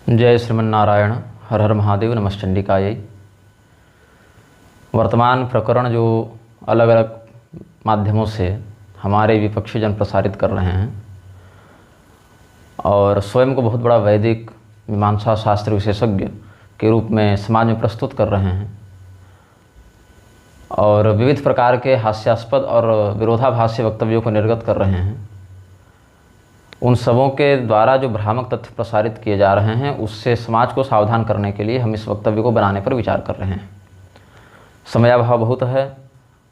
जय श्रीमन्नारायण। हर हर महादेव। नमश्चंडिकायै। वर्तमान प्रकरण जो अलग अलग माध्यमों से हमारे विपक्षी जन प्रसारित कर रहे हैं और स्वयं को बहुत बड़ा वैदिक मीमांसा शास्त्र विशेषज्ञ के रूप में समाज में प्रस्तुत कर रहे हैं और विविध प्रकार के हास्यास्पद और विरोधाभासी वक्तव्यों को निर्गत कर रहे हैं, उन सबों के द्वारा जो भ्रामक तथ्य प्रसारित किए जा रहे हैं उससे समाज को सावधान करने के लिए हम इस वक्तव्य को बनाने पर विचार कर रहे हैं। समयाभाव बहुत है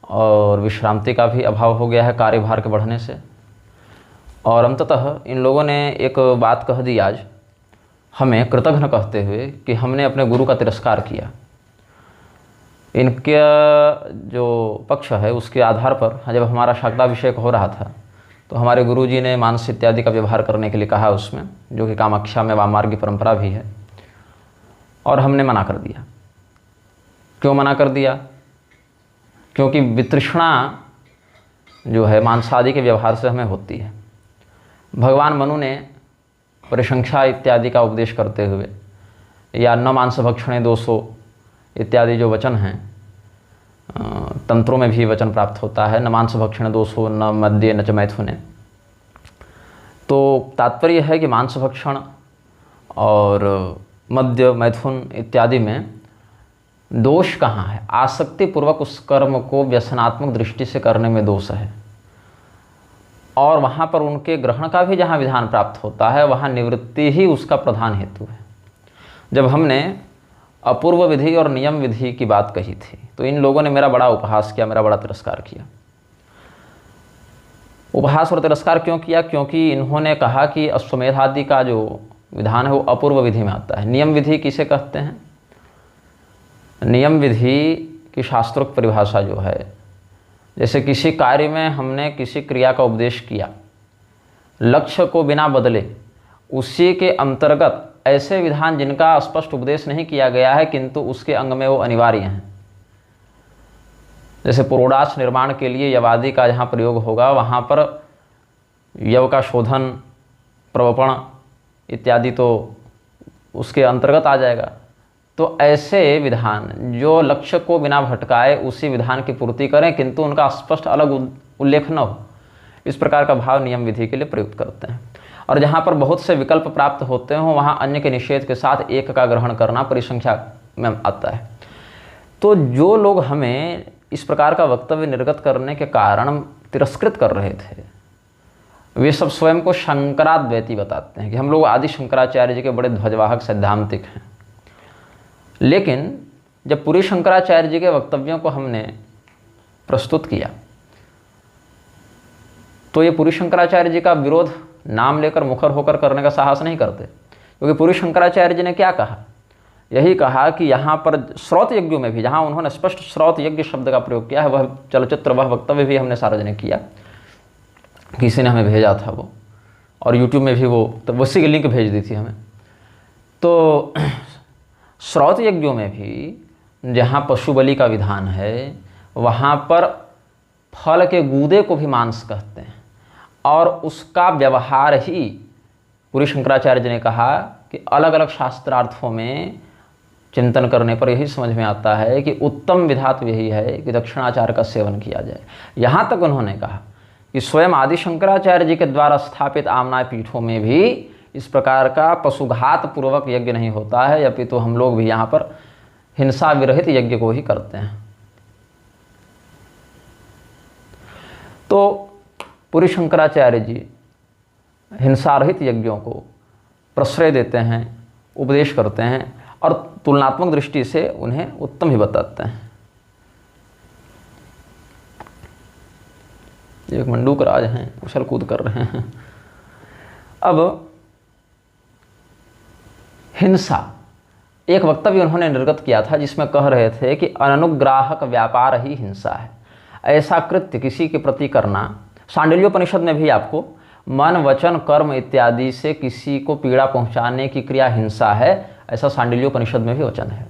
और विश्रांति का भी अभाव हो गया है कार्यभार के बढ़ने से, और अंततः इन लोगों ने एक बात कह दी आज हमें कृतघ्न कहते हुए कि हमने अपने गुरु का तिरस्कार किया। इनके जो पक्ष है उसके आधार पर जब हमारा शाक्ताभिषेक हो रहा था तो हमारे गुरुजी ने मांस इत्यादि का व्यवहार करने के लिए कहा उसमें, जो कि कामाख्या में वामार्गी परंपरा भी है, और हमने मना कर दिया। क्यों मना कर दिया? क्योंकि वितृष्णा जो है मांसादि के व्यवहार से हमें होती है। भगवान मनु ने परिसंख्या इत्यादि का उपदेश करते हुए या न मांस भक्षणे दोषो इत्यादि जो वचन हैं, तंत्रों में भी वचन प्राप्त होता है, न मांस भक्षण दोषो न मद्ये न च मैथुने। तो तात्पर्य है कि मांस भक्षण और मद्य मैथुन इत्यादि में दोष कहाँ है? आसक्तिपूर्वक उस कर्म को व्यसनात्मक दृष्टि से करने में दोष है, और वहाँ पर उनके ग्रहण का भी जहाँ विधान प्राप्त होता है वहाँ निवृत्ति ही उसका प्रधान हेतु है। जब हमने अपूर्व विधि और नियम विधि की बात कही थी तो इन लोगों ने मेरा बड़ा उपहास किया, मेरा बड़ा तिरस्कार किया। उपहास और तिरस्कार क्यों किया? क्योंकि इन्होंने कहा कि अश्वमेध आदि का जो विधान है वो अपूर्व विधि में आता है। नियम विधि किसे कहते हैं? नियम विधि की शास्त्रोक्त परिभाषा जो है, जैसे किसी कार्य में हमने किसी क्रिया का उपदेश किया, लक्ष्य को बिना बदले, उसी के अंतर्गत ऐसे विधान जिनका स्पष्ट उपदेश नहीं किया गया है किंतु उसके अंग में वो अनिवार्य हैं। जैसे पुरोडाश निर्माण के लिए यवादि का जहाँ प्रयोग होगा वहाँ पर यव का शोधन, प्रवपण इत्यादि तो उसके अंतर्गत आ जाएगा। तो ऐसे विधान जो लक्ष्य को बिना भटकाए उसी विधान की पूर्ति करें किंतु उनका स्पष्ट अलग उल्लेख न हो, इस प्रकार का भाव नियम विधि के लिए प्रयुक्त करते हैं। और जहाँ पर बहुत से विकल्प प्राप्त होते हों वहाँ अन्य के निषेध के साथ एक का ग्रहण करना परिसंख्या में आता है। तो जो लोग हमें इस प्रकार का वक्तव्य निर्गत करने के कारण तिरस्कृत कर रहे थे, वे सब स्वयं को शंकराद्वैती बताते हैं कि हम लोग आदि शंकराचार्य जी के बड़े ध्वजवाहक सैद्धांतिक हैं। लेकिन जब पूरी शंकराचार्य जी के वक्तव्यों को हमने प्रस्तुत किया तो ये पूरी शंकराचार्य जी का विरोध नाम लेकर मुखर होकर करने का साहस नहीं करते, क्योंकि पूरी शंकराचार्य जी ने क्या कहा? यही कहा कि यहाँ पर श्रौत यज्ञों में भी जहाँ उन्होंने स्पष्ट श्रौत यज्ञ शब्द का प्रयोग किया है, वह चलचित्र, वह वक्तव्य भी हमने सार्वजनिक किया, किसी ने हमें भेजा था वो, और यूट्यूब में भी वो तो उसी की लिंक भेज दी थी हमें। तो श्रौत यज्ञों में भी जहाँ पशु बलि का विधान है वहाँ पर फल के गूदे को भी मांस कहते हैं, और उसका व्यवहार ही पूरी शंकराचार्य जी ने कहा कि अलग अलग शास्त्रार्थों में चिंतन करने पर यही समझ में आता है कि उत्तम विधात यही है कि दक्षिणाचार का सेवन किया जाए। यहाँ तक उन्होंने कहा कि स्वयं आदि शंकराचार्य जी के द्वारा स्थापित आमनाय पीठों में भी इस प्रकार का पशुघात पूर्वक यज्ञ नहीं होता है, अपितु हम लोग भी यहाँ पर हिंसा विरहित यज्ञ को ही करते हैं। तो पूरी शंकराचार्य जी हिंसा रहित यज्ञों को प्रश्रय देते हैं, उपदेश करते हैं और तुलनात्मक दृष्टि से उन्हें उत्तम ही बताते हैं। एक मंडूक राज हैं, उछल कूद कर रहे हैं। अब हिंसा, एक वक्तव्य उन्होंने निर्गत किया था जिसमें कह रहे थे कि अनुग्राहक व्यापार ही हिंसा है। ऐसा कृत्य किसी के प्रति करना, सांडिल्योपनिषद में भी आपको मन वचन कर्म इत्यादि से किसी को पीड़ा पहुंचाने की क्रिया हिंसा है, ऐसा सांडिल्योपनिषद में भी वचन है।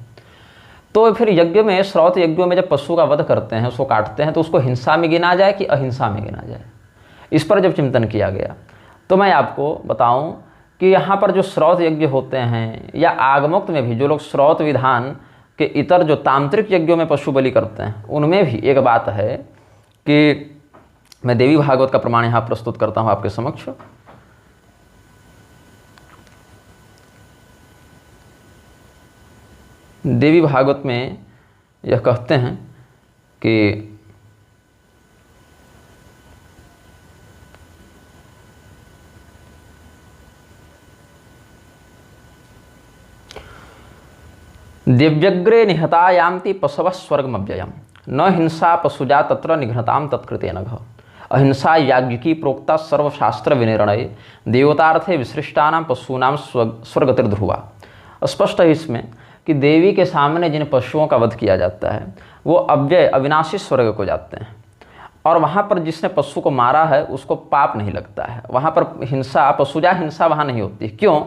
तो फिर यज्ञ में, श्रौत यज्ञों में जब पशु का वध करते हैं, उसको काटते हैं, तो उसको हिंसा में गिना जाए कि अहिंसा में गिना जाए, इस पर जब चिंतन किया गया तो मैं आपको बताऊं कि यहाँ पर जो श्रौत यज्ञ होते हैं या आगमोक्त में भी जो लोग श्रौत विधान के इतर जो तांत्रिक यज्ञों में पशु बलि करते हैं, उनमें भी एक बात है कि मैं देवी भागवत का प्रमाण यहाँ प्रस्तुत करता हूँ आपके समक्ष। देवी भागवत में यह कहते हैं कि दिव्यग्रे निहतायान्ति पशवः स्वर्गमव्ययम् न हिंसा पशुजा तत्र निघ्नताम तत्कृते नघ। अहिंसा याज्ञिकी प्रोक्ता सर्वशास्त्र विनिर्णय देवतार्थे विसृष्टानां पशूनां स्वर्गतिर्ध्रुवा। स्पष्ट है इसमें कि देवी के सामने जिन पशुओं का वध किया जाता है वो अव्यय अविनाशी स्वर्ग को जाते हैं, और वहाँ पर जिसने पशु को मारा है उसको पाप नहीं लगता है। वहाँ पर हिंसा, पशुजा हिंसा वहाँ नहीं होती। क्यों?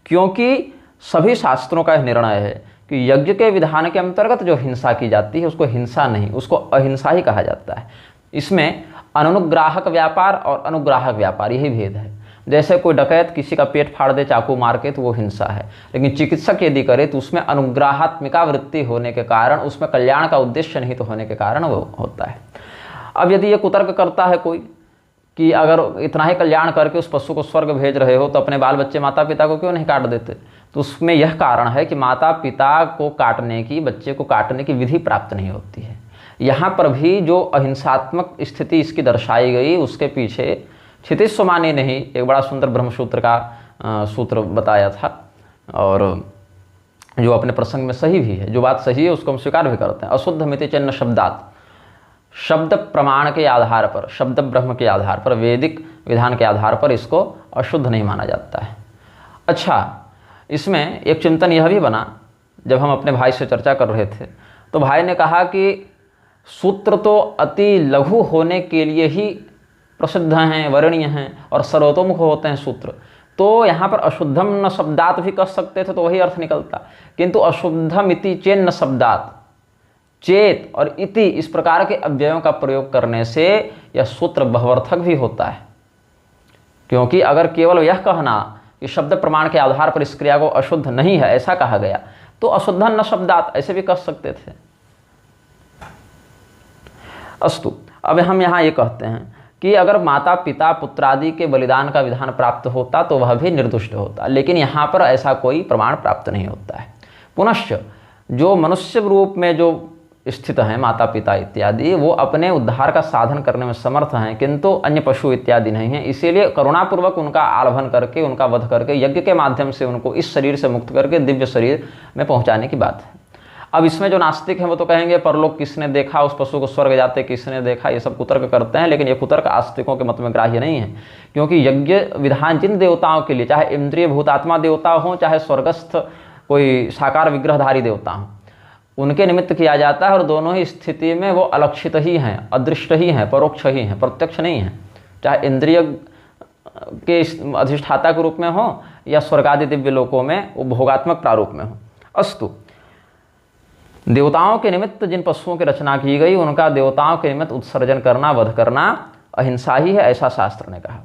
क्योंकि सभी शास्त्रों का यह निर्णय है कि यज्ञ के विधान के अंतर्गत जो हिंसा की जाती है उसको हिंसा नहीं, उसको अहिंसा ही कहा जाता है। इसमें अनुग्राहक व्यापार और अनुग्राहक व्यापार यही भेद है। जैसे कोई डकैत किसी का पेट फाड़ दे चाकू मार के तो वो हिंसा है, लेकिन चिकित्सक यदि करे तो उसमें अनुग्राहात्मिका वृत्ति होने के कारण, उसमें कल्याण का उद्देश्य नहीं तो होने के कारण वो होता है। अब यदि ये कुतर्क करता है कोई कि अगर इतना ही कल्याण करके उस पशु को स्वर्ग भेज रहे हो तो अपने बाल बच्चे माता पिता को क्यों नहीं काट देते, तो उसमें यह कारण है कि माता पिता को काटने की, बच्चे को काटने की विधि प्राप्त नहीं होती है। यहाँ पर भी जो अहिंसात्मक स्थिति इसकी दर्शाई गई उसके पीछे क्षितिज सोमानी ने ही एक बड़ा सुंदर ब्रह्मसूत्र का सूत्र बताया था, और जो अपने प्रसंग में सही भी है। जो बात सही है उसको हम स्वीकार भी करते हैं। अशुद्ध मिति चिन्ह शब्दात, शब्द प्रमाण के आधार पर, शब्द ब्रह्म के आधार पर, वैदिक विधान के आधार पर इसको अशुद्ध नहीं माना जाता है। अच्छा, इसमें एक चिंतन यह भी बना, जब हम अपने भाई से चर्चा कर रहे थे तो भाई ने कहा कि सूत्र तो अति लघु होने के लिए ही प्रसिद्ध हैं, वर्णीय हैं और सर्वतोमुख होते हैं सूत्र, तो यहाँ पर अशुद्धम न शब्दात भी कह सकते थे तो वही अर्थ निकलता, किंतु अशुद्धम इति चेन्न शब्दात, चेत और इति इस प्रकार के अव्ययों का प्रयोग करने से यह सूत्र बहुअर्थक भी होता है। क्योंकि अगर केवल यह कहना कि शब्द प्रमाण के आधार पर इस क्रिया को अशुद्ध नहीं है ऐसा कहा गया तो अशुद्धम न शब्दात ऐसे भी कह सकते थे। अस्तु, अब हम यहाँ ये कहते हैं कि अगर माता पिता पुत्रादि के बलिदान का विधान प्राप्त होता तो वह भी निर्दुष्ट होता, लेकिन यहाँ पर ऐसा कोई प्रमाण प्राप्त नहीं होता है। पुनश्च जो मनुष्य रूप में जो स्थित हैं माता पिता इत्यादि, वो अपने उद्धार का साधन करने में समर्थ हैं, किंतु अन्य पशु इत्यादि नहीं हैं। इसीलिए करुणापूर्वक उनका आलभन करके, उनका वध करके, यज्ञ के माध्यम से उनको इस शरीर से मुक्त करके दिव्य शरीर में पहुँचाने की बात है। अब इसमें जो नास्तिक हैं वो तो कहेंगे परलोक किसने देखा, उस पशु को स्वर्ग जाते किसने देखा, ये सब कुतर्क करते हैं, लेकिन ये कुतर्क आस्तिकों के मत में ग्राह्य नहीं है। क्योंकि यज्ञ विधान जिन देवताओं के लिए, चाहे इंद्रिय भूतात्मा देवता हों, चाहे स्वर्गस्थ कोई साकार विग्रहधारी देवता हों, उनके निमित्त किया जाता है, और दोनों ही स्थिति में वो अलक्षित ही हैं, अदृष्ट ही हैं, परोक्ष ही हैं, प्रत्यक्ष नहीं हैं। चाहे इंद्रिय के अधिष्ठाता के रूप में हो या स्वर्गादि दिव्य लोकों में वो भोगात्मक प्रारूप में हो। अस्तु, देवताओं के निमित्त जिन पशुओं की रचना की गई उनका देवताओं के निमित्त उत्सर्जन करना, वध करना अहिंसा ही है, ऐसा शास्त्र ने कहा।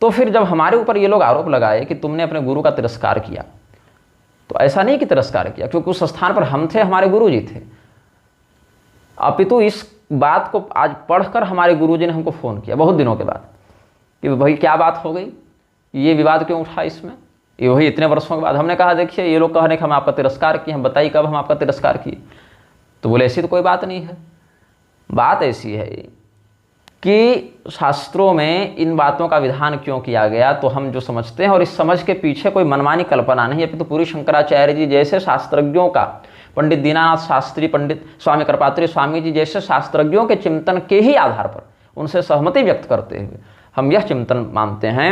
तो फिर जब हमारे ऊपर ये लोग आरोप लगाए कि तुमने अपने गुरु का तिरस्कार किया, तो ऐसा नहीं कि तिरस्कार किया, क्योंकि उस स्थान पर हम थे, हमारे गुरु जी थे। अपितु इस बात को आज पढ़कर हमारे गुरु जी ने हमको फ़ोन किया बहुत दिनों के बाद कि भाई क्या बात हो गई, ये विवाद क्यों उठा इसमें, ये वही इतने वर्षों के बाद। हमने कहा देखिए ये लोग कहने कि हम आपका तिरस्कार किए, हम बताइए कब हम आपका तिरस्कार किए। तो बोले ऐसी तो कोई बात नहीं है। बात ऐसी है कि शास्त्रों में इन बातों का विधान क्यों किया गया तो हम जो समझते हैं, और इस समझ के पीछे कोई मनमानी कल्पना नहीं है, तो पूरी शंकराचार्य जी जैसे शास्त्रज्ञों का, पंडित दीनानाथ शास्त्री, पंडित स्वामी कृपात्री स्वामी जी जैसे शास्त्रज्ञों के चिंतन के ही आधार पर उनसे सहमति व्यक्त करते हुए हम यह चिंतन मानते हैं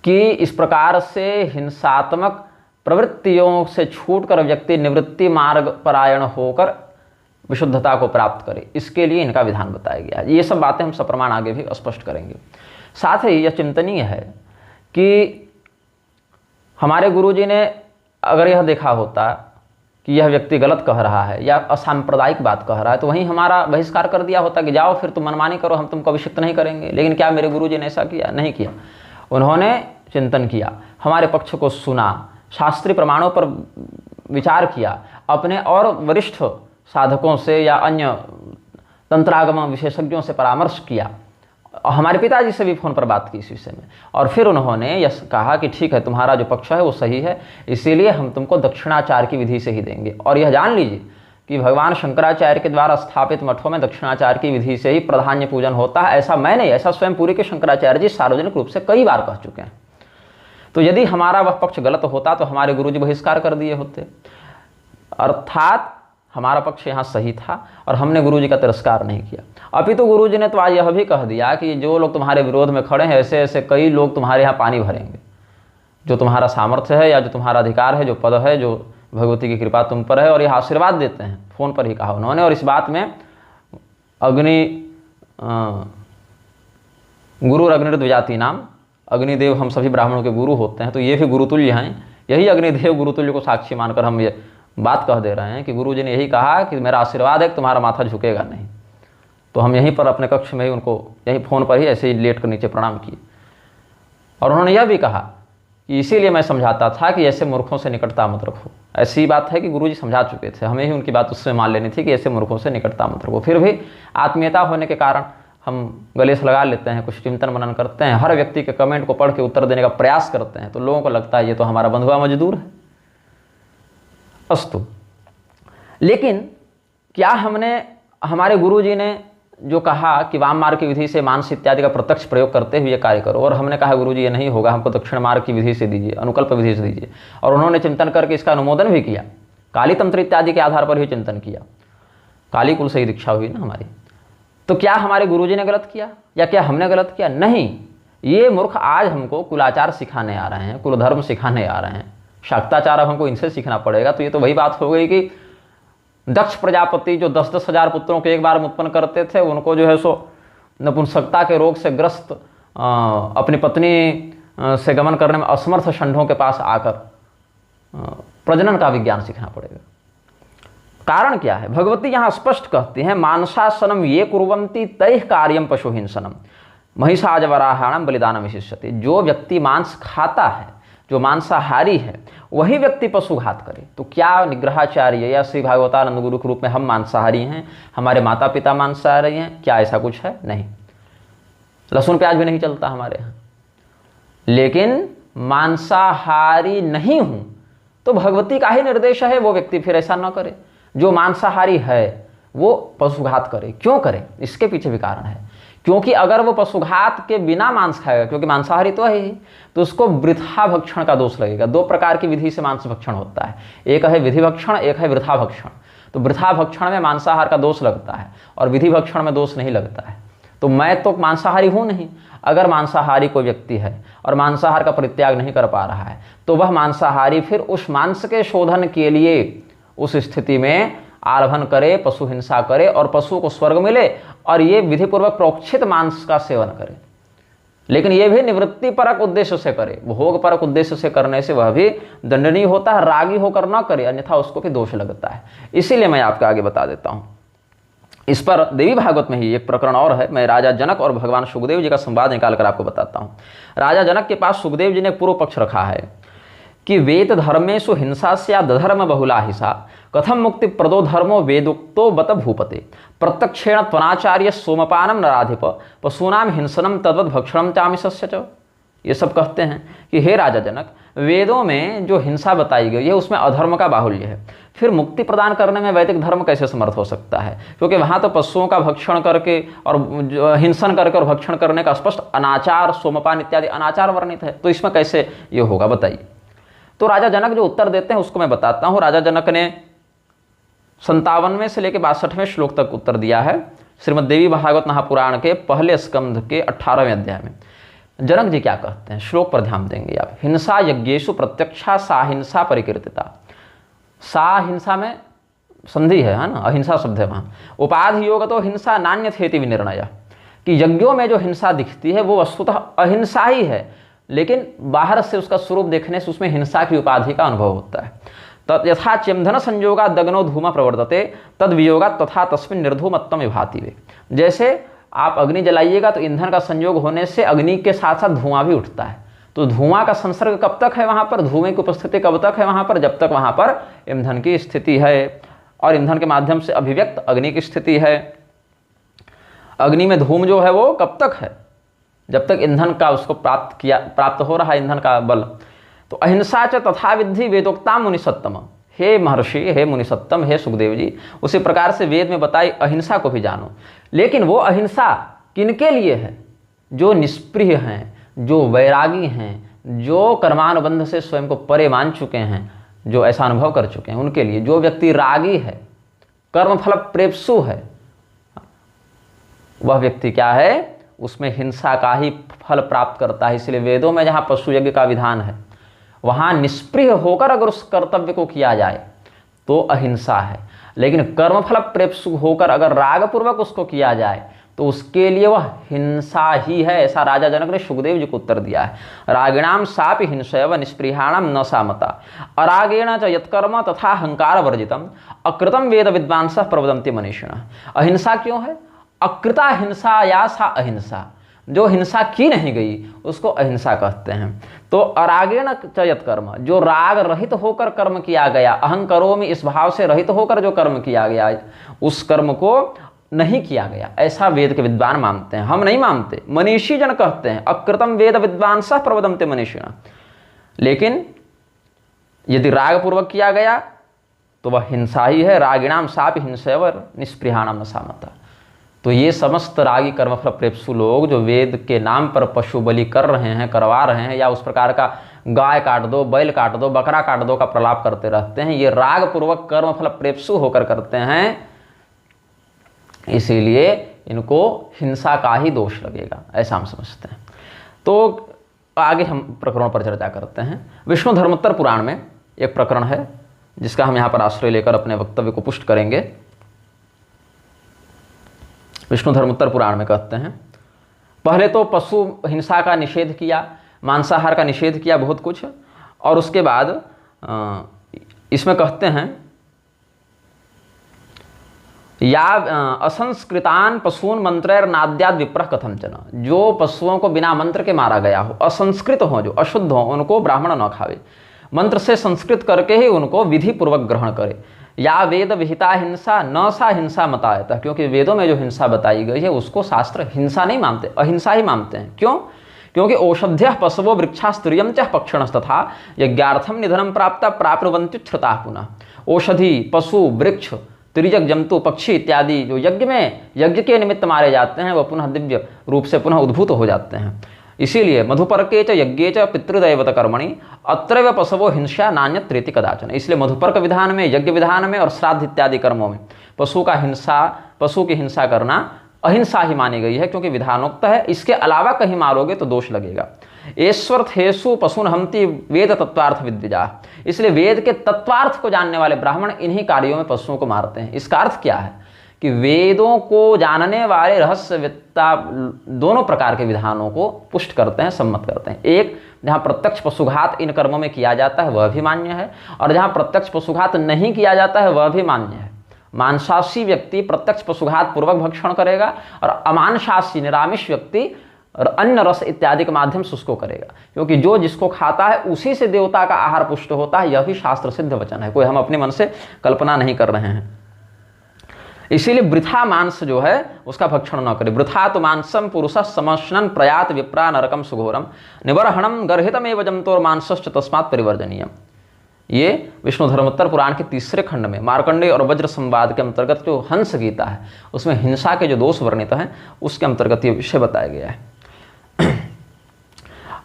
कि इस प्रकार से हिंसात्मक प्रवृत्तियों से छूटकर व्यक्ति निवृत्ति मार्ग परायण होकर विशुद्धता को प्राप्त करे, इसके लिए इनका विधान बताया गया है। ये सब बातें हम सप्रमाण आगे भी स्पष्ट करेंगे। साथ ही यह चिंतनीय है कि हमारे गुरुजी ने अगर यह देखा होता कि यह व्यक्ति गलत कह रहा है या असांप्रदायिक बात कह रहा है तो वहीं हमारा बहिष्कार कर दिया होता कि जाओ फिर तुम मनमानी करो, हम तुमको अभिषिक्त नहीं करेंगे। लेकिन क्या मेरे गुरुजी ने ऐसा किया? नहीं किया। उन्होंने चिंतन किया, हमारे पक्ष को सुना, शास्त्रीय प्रमाणों पर विचार किया, अपने और वरिष्ठ साधकों से या अन्य तंत्रागम विशेषज्ञों से परामर्श किया, हमारे पिताजी से भी फ़ोन पर बात की इस विषय में, और फिर उन्होंने यह कहा कि ठीक है, तुम्हारा जो पक्ष है वो सही है, इसीलिए हम तुमको दक्षिणाचार की विधि से ही देंगे। और यह जान लीजिए कि भगवान शंकराचार्य के द्वारा स्थापित मठों में दक्षिणाचार की विधि से ही प्राधान्य पूजन होता है। ऐसा मैं नहीं, ऐसा स्वयं पुरी के शंकराचार्य जी सार्वजनिक रूप से कई बार कह चुके हैं। तो यदि हमारा वह पक्ष गलत होता तो हमारे गुरुजी बहिष्कार कर दिए होते, अर्थात हमारा पक्ष यहाँ सही था और हमने गुरुजी का तिरस्कार नहीं किया। अपितु गुरुजी ने तो आज यह भी कह दिया कि जो लोग तुम्हारे विरोध में खड़े हैं, ऐसे ऐसे कई लोग तुम्हारे यहाँ पानी भरेंगे। जो तुम्हारा सामर्थ्य है या जो तुम्हारा अधिकार है, जो पद है, जो भगवती की कृपा तुम पर है, और यह आशीर्वाद देते हैं, फ़ोन पर ही कहा उन्होंने। और इस बात में गुरु अग्निर्द्विजाति नाम, अग्निदेव हम सभी ब्राह्मणों के गुरु होते हैं, तो ये भी गुरुतुल्य हैं। यही अग्निदेव गुरुतुल्य को साक्षी मानकर हम ये बात कह दे रहे हैं कि गुरुजी ने यही कहा कि मेरा आशीर्वाद है कि तुम्हारा माथा झुकेगा नहीं। तो हम यहीं पर अपने कक्ष में ही उनको यहीं फ़ोन पर ही ऐसे ही लेट कर नीचे प्रणाम किए। और उन्होंने यह भी कहा कि इसीलिए मैं समझाता था कि ऐसे मूर्खों से निकटता मत रखो। ऐसी बात है कि गुरुजी समझा चुके थे, हमें ही उनकी बात उससे मान लेनी थी कि ऐसे मूर्खों से निकटता मत रखो। फिर भी आत्मीयता होने के कारण हम गले से लगा लेते हैं, कुछ चिंतन मनन करते हैं, हर व्यक्ति के कमेंट को पढ़ के उत्तर देने का प्रयास करते हैं, तो लोगों को लगता है ये तो हमारा बंधुआ मजदूर है। अस्तु, लेकिन क्या हमारे गुरुजी ने जो कहा कि वाम मार्ग की विधि से मांस इत्यादि का प्रत्यक्ष प्रयोग करते हुए कार्य करो, और हमने कहा गुरुजी ये नहीं होगा, हमको दक्षिण मार्ग की विधि से दीजिए, अनुकल्प विधि से दीजिए, और उन्होंने चिंतन करके इसका अनुमोदन भी किया, काली तंत्र इत्यादि के आधार पर ही चिंतन किया, काली कुल से ही दीक्षा हुई ना हमारी। तो क्या हमारे गुरुजी ने गलत किया या क्या हमने गलत किया? नहीं, ये मूर्ख आज हमको कुलाचार सिखाने आ रहे हैं, कुलधर्म सिखाने आ रहे हैं, शाक्ताचार अब हमको इनसे सीखना पड़ेगा। तो ये तो वही बात हो गई कि दक्ष प्रजापति जो 10-10 हजार पुत्रों को एक बार में उत्पन्न करते थे, उनको जो है सो नपुंसकता के रोग से ग्रस्त अपनी पत्नी से गमन करने में असमर्थ षंढों के पास आकर प्रजनन का विज्ञान सीखना पड़ेगा। कारण क्या है? भगवती यहाँ स्पष्ट कहती हैं, मांसासनम ये कुर्वन्ति तैः कार्यम पशुहिंसनम महिषाजवराहाणम बलिदानम विशिष्यते। जो व्यक्ति मांस खाता है, जो मांसाहारी है, वही व्यक्ति पशुघात करे। तो क्या निग्रहाचार्य या श्री भागवतानंद गुरु के रूप में हम मांसाहारी हैं, हमारे माता पिता मांसाहारी हैं? क्या ऐसा कुछ है? नहीं, लहसुन प्याज भी नहीं चलता हमारे यहाँ। लेकिन मांसाहारी नहीं हूँ तो भगवती का ही निर्देश है वो व्यक्ति फिर ऐसा न करे। जो मांसाहारी है वो पशुघात करे। क्यों करे? इसके पीछे भी कारण है। क्योंकि अगर वो पशुघात के बिना मांस खाएगा, क्योंकि मांसाहारी तो है ही, तो उसको वृथा भक्षण का दोष लगेगा। दो प्रकार की विधि से मांस भक्षण होता है, एक है विधि भक्षण, एक है वृथा भक्षण। तो वृथा भक्षण में मांसाहार का दोष लगता है और विधि भक्षण में दोष नहीं लगता है। तो मैं तो मांसाहारी हूँ नहीं। अगर मांसाहारी कोई व्यक्ति है और मांसाहार का परित्याग नहीं कर पा रहा है, तो वह मांसाहारी फिर उस मांस के शोधन के लिए उस स्थिति में आरभन करे, पशु हिंसा करे और पशु को स्वर्ग मिले, और ये विधिपूर्वक प्रोक्षित मांस का सेवन करे। लेकिन ये भी निवृत्ति परक उद्देश्य से करे। भोग परक उद्देश्य से करने से वह भी दंडनीय होता है। रागी होकर न करे, अन्यथा उसको भी दोष लगता है। इसीलिए मैं आपको आगे बता देता हूँ। इस पर देवी भागवत में ही एक प्रकरण और है। मैं राजा जनक और भगवान सुखदेव जी का संवाद निकालकर आपको बताता हूँ। राजा जनक के पास सुखदेव जी ने पूर्व पक्ष रखा है कि वेद धर्मेषु हिंसा स्यात् धर्म बहुला हिंसा कथम मुक्ति प्रदो धर्मो वेदोक्तो बत भूपते प्रत्यक्षेण त्वनाचार्य सोमपानम नराधिप पशूनाम हिंसनम तद्वत् भक्षणम चामिषस्य च। ये सब कहते हैं कि हे राजा जनक, वेदों में जो हिंसा बताई गई है उसमें अधर्म का बाहुल्य है। फिर मुक्ति प्रदान करने में वैदिक धर्म कैसे समर्थ हो सकता है? क्योंकि वहाँ तो पशुओं का भक्षण करके और हिंसन करके और भक्षण करने का स्पष्ट अनाचार, सोमपान इत्यादि अनाचार वर्णित है। तो इसमें कैसे ये होगा बताइए? तो राजा जनक जो उत्तर देते हैं उसको मैं बताता हूँ। राजा जनक ने 57वें से लेकर 62वें श्लोक तक उत्तर दिया है श्रीमद् देवी भागवत महापुराण के पहले स्कंध के 18वें अध्याय में। जनक जी क्या कहते हैं, श्लोक पर ध्यान देंगे आप। हिंसा यज्ञेषु प्रत्यक्षा सा हिंसा परिकीर्तिता। सा हिंसा में संधि है ना, अहिंसा शब्द है वहाँ। उपाधि योग तो हिंसा नान्य थेति विनिर्णय, कि यज्ञों में जो हिंसा दिखती है वो वस्तुतः अहिंसा ही है, लेकिन बाहर से उसका स्वरूप देखने से उसमें हिंसा की उपाधि का अनुभव होता है। तत् यथा चिमधन संयोगा दग्नो धूम प्रवर्तते तद वियोगा तथा तस्मिन् निर्धूमत्वम विभाति वे। जैसे आप अग्नि जलाइएगा तो ईंधन का संयोग होने से अग्नि के साथ साथ धुआं भी उठता है, तो तो धुआं का संसर्ग कब तक है वहाँ पर, धुएं की उपस्थिति कब तक है वहाँ पर, जब तक वहाँ पर ईंधन की स्थिति है और ईंधन के माध्यम से अभिव्यक्त अग्नि की स्थिति है। अग्नि में धूम जो है वो कब तक है, जब तक ईंधन का उसको प्राप्त हो रहा है ईंधन का बल। तो अहिंसा च तथा विद्धि वेदोक्ता मुनिसत्तम, हे महर्षि, हे मुनिसत्तम, हे सुखदेव जी, उसी प्रकार से वेद में बताई अहिंसा को भी जानो। लेकिन वो अहिंसा किनके लिए है? जो निष्प्रिय हैं, जो वैरागी हैं, जो कर्मानुबंध से स्वयं को परे मान चुके हैं, जो ऐसा अनुभव कर चुके हैं, उनके लिए। जो व्यक्ति रागी है, कर्मफल प्रेप्सु है, वह व्यक्ति क्या है, उसमें हिंसा का ही फल प्राप्त करता है। इसलिए वेदों में जहाँ पशु यज्ञ का विधान है, वहाँ निष्प्रिय होकर अगर उस कर्तव्य को किया जाए तो अहिंसा है। लेकिन कर्मफल प्रेप्सु होकर अगर रागपूर्वक उसको किया जाए तो उसके लिए वह हिंसा ही है। ऐसा राजा जनक ने सुखदेव जी को उत्तर दिया है। रागिणाम सापि हिंसैव निष्पृहाणाम न सामता अरागेण च यत्कर्म तथा अहंकार वर्जितम अकृतम वेद विद्वांसः प्रवदन्ति मनीषिणः। अहिंसा क्यों है? अकृता हिंसा या सा अहिंसा, जो हिंसा की नहीं गई उसको अहिंसा कहते हैं। तो अरागेण च यत्कर्म, जो राग रहित होकर कर्म किया गया, अहं करोमि इस भाव से रहित होकर जो कर्म किया गया, उस कर्म को नहीं किया गया, ऐसा वेद के विद्वान मानते हैं। हम नहीं मानते, मनीषी जन कहते हैं अकृतम वेद विद्वांसः प्रवदन्ति मनीषिणः। लेकिन यदि राग पूर्वक किया गया तो वह हिंसा ही है। रागिणाम सापि हिंसैव निष्पृहाणाम न सामता। तो ये समस्त रागी कर्मफल प्रेप्सु लोग जो वेद के नाम पर पशु बलि कर रहे हैं, करवा रहे हैं, या उस प्रकार का गाय काट दो, बैल काट दो, बकरा काट दो का प्रलाप करते रहते हैं, ये राग पूर्वक कर्मफल प्रेप्सु होकर करते हैं। इसीलिए इनको हिंसा का ही दोष लगेगा, ऐसा हम समझते हैं। तो आगे हम प्रकरणों पर चर्चा करते हैं। विष्णु धर्मोत्तर पुराण में एक प्रकरण है जिसका हम यहाँ पर आश्रय लेकर अपने वक्तव्य को पुष्ट करेंगे। विष्णु धर्मोत्तर पुराण में कहते हैं, पहले तो पशु हिंसा का निषेध किया, मांसाहार का निषेध किया, बहुत कुछ, और उसके बाद इसमें कहते हैं या असंस्कृतान पशून मंत्रैर नाद्याद विप्रः कथंचन, जो पशुओं को बिना मंत्र के मारा गया हो, असंस्कृत हो, जो अशुद्ध हो, उनको ब्राह्मण न खावे, मंत्र से संस्कृत करके ही उनको विधि पूर्वक ग्रहण करे। या वेद विहिता हिंसा न सा हिंसा मतायतः, क्योंकि वेदों में जो हिंसा बताई गई है उसको शास्त्र हिंसा नहीं मानते, अहिंसा ही मानते हैं। क्यों? क्योंकि औषध्य पशवो वृक्षास्तुर्यम च पक्षणस्तथा यज्ञार्थम निधनम प्राप्त प्राप्नुवन्त्युच्छ्रुताः पुनः। औषधि, पशु, वृक्ष, तिर्यक, जंतु, पक्षी इत्यादि जो यज्ञ के निमित्त मारे जाते हैं, वह पुनः दिव्य रूप से पुनः उद्भूत हो जाते हैं। इसीलिए मधुपर्के च यज्ञे च पितृदैवत कर्मणि अत्रैव पशवो हिंसा नान्यत्रेति कदाचन। इसलिए मधुपर्क विधान में, यज्ञ विधान में और श्राद्ध इत्यादि कर्मों में पशु की हिंसा करना अहिंसा ही मानी गई है, क्योंकि विधानोक्त है। इसके अलावा कहीं मारोगे तो दोष लगेगा। ईश्वर्थेषु पशुन हंति वेद तत्वार्थ विद्विजा। इसलिए वेद के तत्वार्थ को जानने वाले ब्राह्मण इन्हीं कार्यों में पशुओं को मारते हैं। इसका अर्थ क्या है कि वेदों को जानने वाले रहस्यवेत्ता दोनों प्रकार के विधानों को पुष्ट करते हैं, सम्मत करते हैं। एक, जहाँ प्रत्यक्ष पशुघात इन कर्मों में किया जाता है वह भी मान्य है, और जहाँ प्रत्यक्ष पशुघात नहीं किया जाता है वह भी मान्य है। मांसाशी व्यक्ति प्रत्यक्ष पशुघात पूर्वक भक्षण करेगा, और अमांसाशी निरामिष व्यक्ति अन्न रस इत्यादि के माध्यम से उसको करेगा, क्योंकि जो जिसको खाता है उसी से देवता का आहार पुष्ट होता है। यह भी शास्त्र सिद्ध वचन है, कोई हम अपने मन से कल्पना नहीं कर रहे हैं। इसीलिए वृथा मांस जो है उसका भक्षण न करे। वृथा तो मांसम पुरुष समश्नन प्रयात विप्रा नरकम सुघोरम निबर्हणम गर्हितमेव जंतोर मांसश्च तस्मात् परिवर्जनीयम। ये विष्णु धर्मोत्तर पुराण के तीसरे खंड में मार्कंडेय और वज्र संवाद के अंतर्गत जो हंस गीता है उसमें हिंसा के जो दोष वर्णित हैं उसके अंतर्गत ये विषय बताया गया है।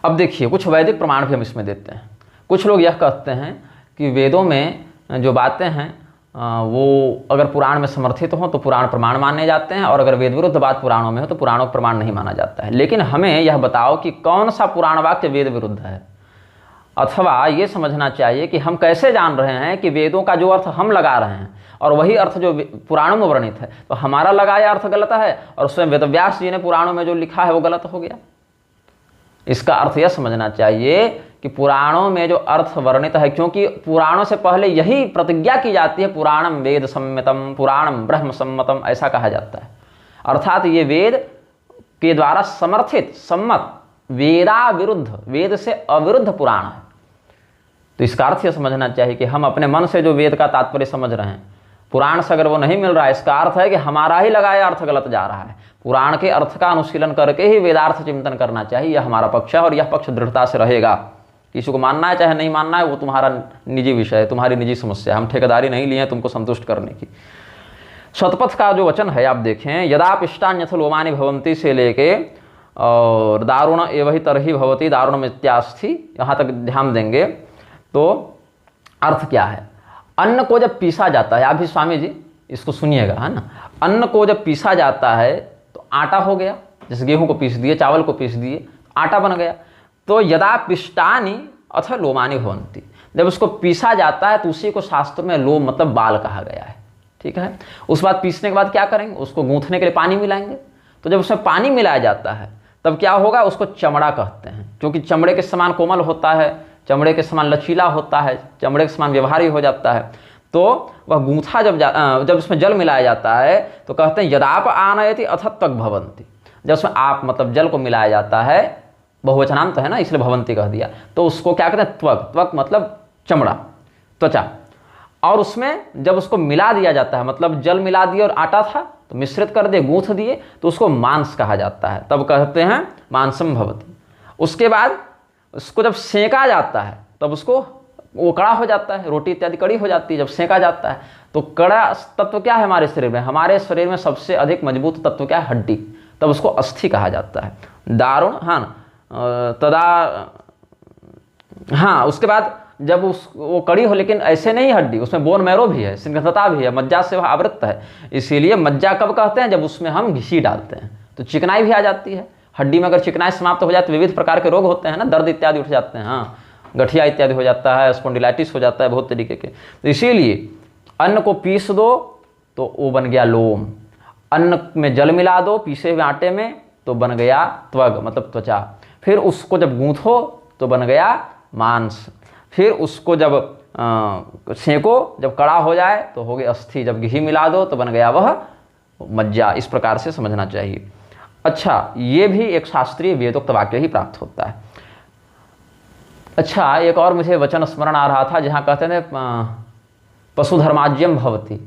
अब देखिए, कुछ वैदिक प्रमाण भी हम इसमें देते हैं। कुछ लोग यह कहते हैं कि वेदों में जो बातें हैं वो अगर पुराण में समर्थित हो तो पुराण प्रमाण माने जाते हैं, और अगर वेद विरुद्ध बात पुराणों में हो तो पुराणों प्रमाण नहीं माना जाता है। लेकिन हमें यह बताओ कि कौन सा पुराण वाक्य वेद विरुद्ध है, अथवा ये समझना चाहिए कि हम कैसे जान रहे हैं कि वेदों का जो अर्थ हम लगा रहे हैं और वही अर्थ जो पुराणों में वर्णित है, तो हमारा लगाया अर्थ गलत है और स्वयं वेदव्यास जी ने पुराणों में जो लिखा है वो गलत हो गया। इसका अर्थ यह समझना चाहिए कि पुराणों में जो अर्थ वर्णित है, क्योंकि पुराणों से पहले यही प्रतिज्ञा की जाती है, पुराणम वेद सम्मतम पुराणम ब्रह्म सम्मतम, ऐसा कहा जाता है। अर्थात ये वेद के द्वारा समर्थित, सम्मत वेदा विरुद्ध, वेद से अविरुद्ध पुराण है। तो इसका अर्थ यह समझना चाहिए कि हम अपने मन से जो वेद का तात्पर्य समझ रहे हैं, पुराण से अगर वो नहीं मिल रहा है, इसका अर्थ है कि हमारा ही लगाया अर्थ गलत जा रहा है। पुराण के अर्थ का अनुशीलन करके ही वेदार्थ चिंतन करना चाहिए, यह हमारा पक्ष है और यह पक्ष दृढ़ता से रहेगा। किसी को मानना है चाहे नहीं मानना है, वो तुम्हारा निजी विषय है, तुम्हारी निजी समस्या है। हम ठेकेदारी नहीं लिए हैं तुमको संतुष्ट करने की। शतपथ का जो वचन है आप देखें, यदा पिष्टान्यथ लोमानि भवन्ति से लेके और दारुण एवं तरही भवती दारुणम इत्यास्थि, यहाँ तक ध्यान देंगे तो अर्थ क्या है। अन्न को जब पीसा जाता है, आप भी स्वामी जी इसको सुनिएगा, है ना। अन्न को जब पीसा जाता है तो आटा हो गया, जैसे गेहूं को पीस दिए, चावल को पीस दिए, आटा बन गया। तो यदा पिष्टानि अथ लोमानि भवन्ति, जब उसको पीसा जाता है तो उसी को शास्त्र में लोम मतलब बाल कहा गया है, ठीक है। उस बाद पीसने के बाद क्या करेंगे, उसको गूंथने के लिए पानी मिलाएंगे। तो जब उसमें पानी मिलाया जाता है तब क्या होगा, उसको चमड़ा कहते हैं, क्योंकि चमड़े के समान कोमल होता है, चमड़े के समान लचीला होता है, चमड़े के समान व्यवहारी हो जाता है। तो वह गूंथा जब उसमें जल मिलाया जाता है तो कहते हैं यदाप आनयति अथ त्वक भवन्ति, जब उसमें आप मतलब जल को मिलाया जाता है, बहुवचनांत है ना इसलिए भवंती कह दिया, तो उसको क्या कहते हैं, त्वक। त्वक मतलब चमड़ा, त्वचा। और उसमें जब उसको मिला दिया जाता है, मतलब जल मिला दिए और आटा था तो मिश्रित कर दिए, गूंथ दिए, तो उसको मांस कहा जाता है, तब कहते हैं मांसम भवति। उसके बाद उसको जब सेंका जाता है तब उसको वो कड़ा हो जाता है, रोटी इत्यादि कड़ी हो जाती है जब सेंका जाता है। तो कड़ा तत्व क्या है हमारे शरीर में, हमारे शरीर में सबसे अधिक मजबूत तत्व क्या है, हड्डी, तब उसको अस्थि कहा जाता है। दारुण, हाँ तदा, हाँ उसके बाद जब वो कड़ी हो, लेकिन ऐसे नहीं हड्डी, उसमें बोन मैरो भी है, स्निग्धता भी है, मज्जा से वह आवृत है, इसीलिए मज्जा कब कहते हैं, जब उसमें हम घी डालते हैं तो चिकनाई भी आ जाती है। हड्डी में अगर चिकनाई समाप्त हो जाए तो विविध प्रकार के रोग होते हैं ना, दर्द इत्यादि उठ जाते हैं, हाँ गठिया इत्यादि हो जाता है, स्पॉन्डिलाइटिस हो जाता है, बहुत तरीके के। तो इसीलिए अन्न को पीस दो तो वो बन गया लोम, अन्न में जल मिला दो पीसे हुए आटे में तो बन गया त्वग मतलब त्वचा, फिर उसको जब गूंथो तो बन गया मांस, फिर उसको जब सेंको, जब कड़ा हो जाए तो हो गई अस्थि, जब घी मिला दो तो बन गया वह मज्जा। इस प्रकार से समझना चाहिए। अच्छा, ये भी एक शास्त्रीय वेदोक्त वाक्य ही प्राप्त होता है। अच्छा, एक और मुझे वचन स्मरण आ रहा था जहाँ कहते थे पशुधर्माज्यम भवति,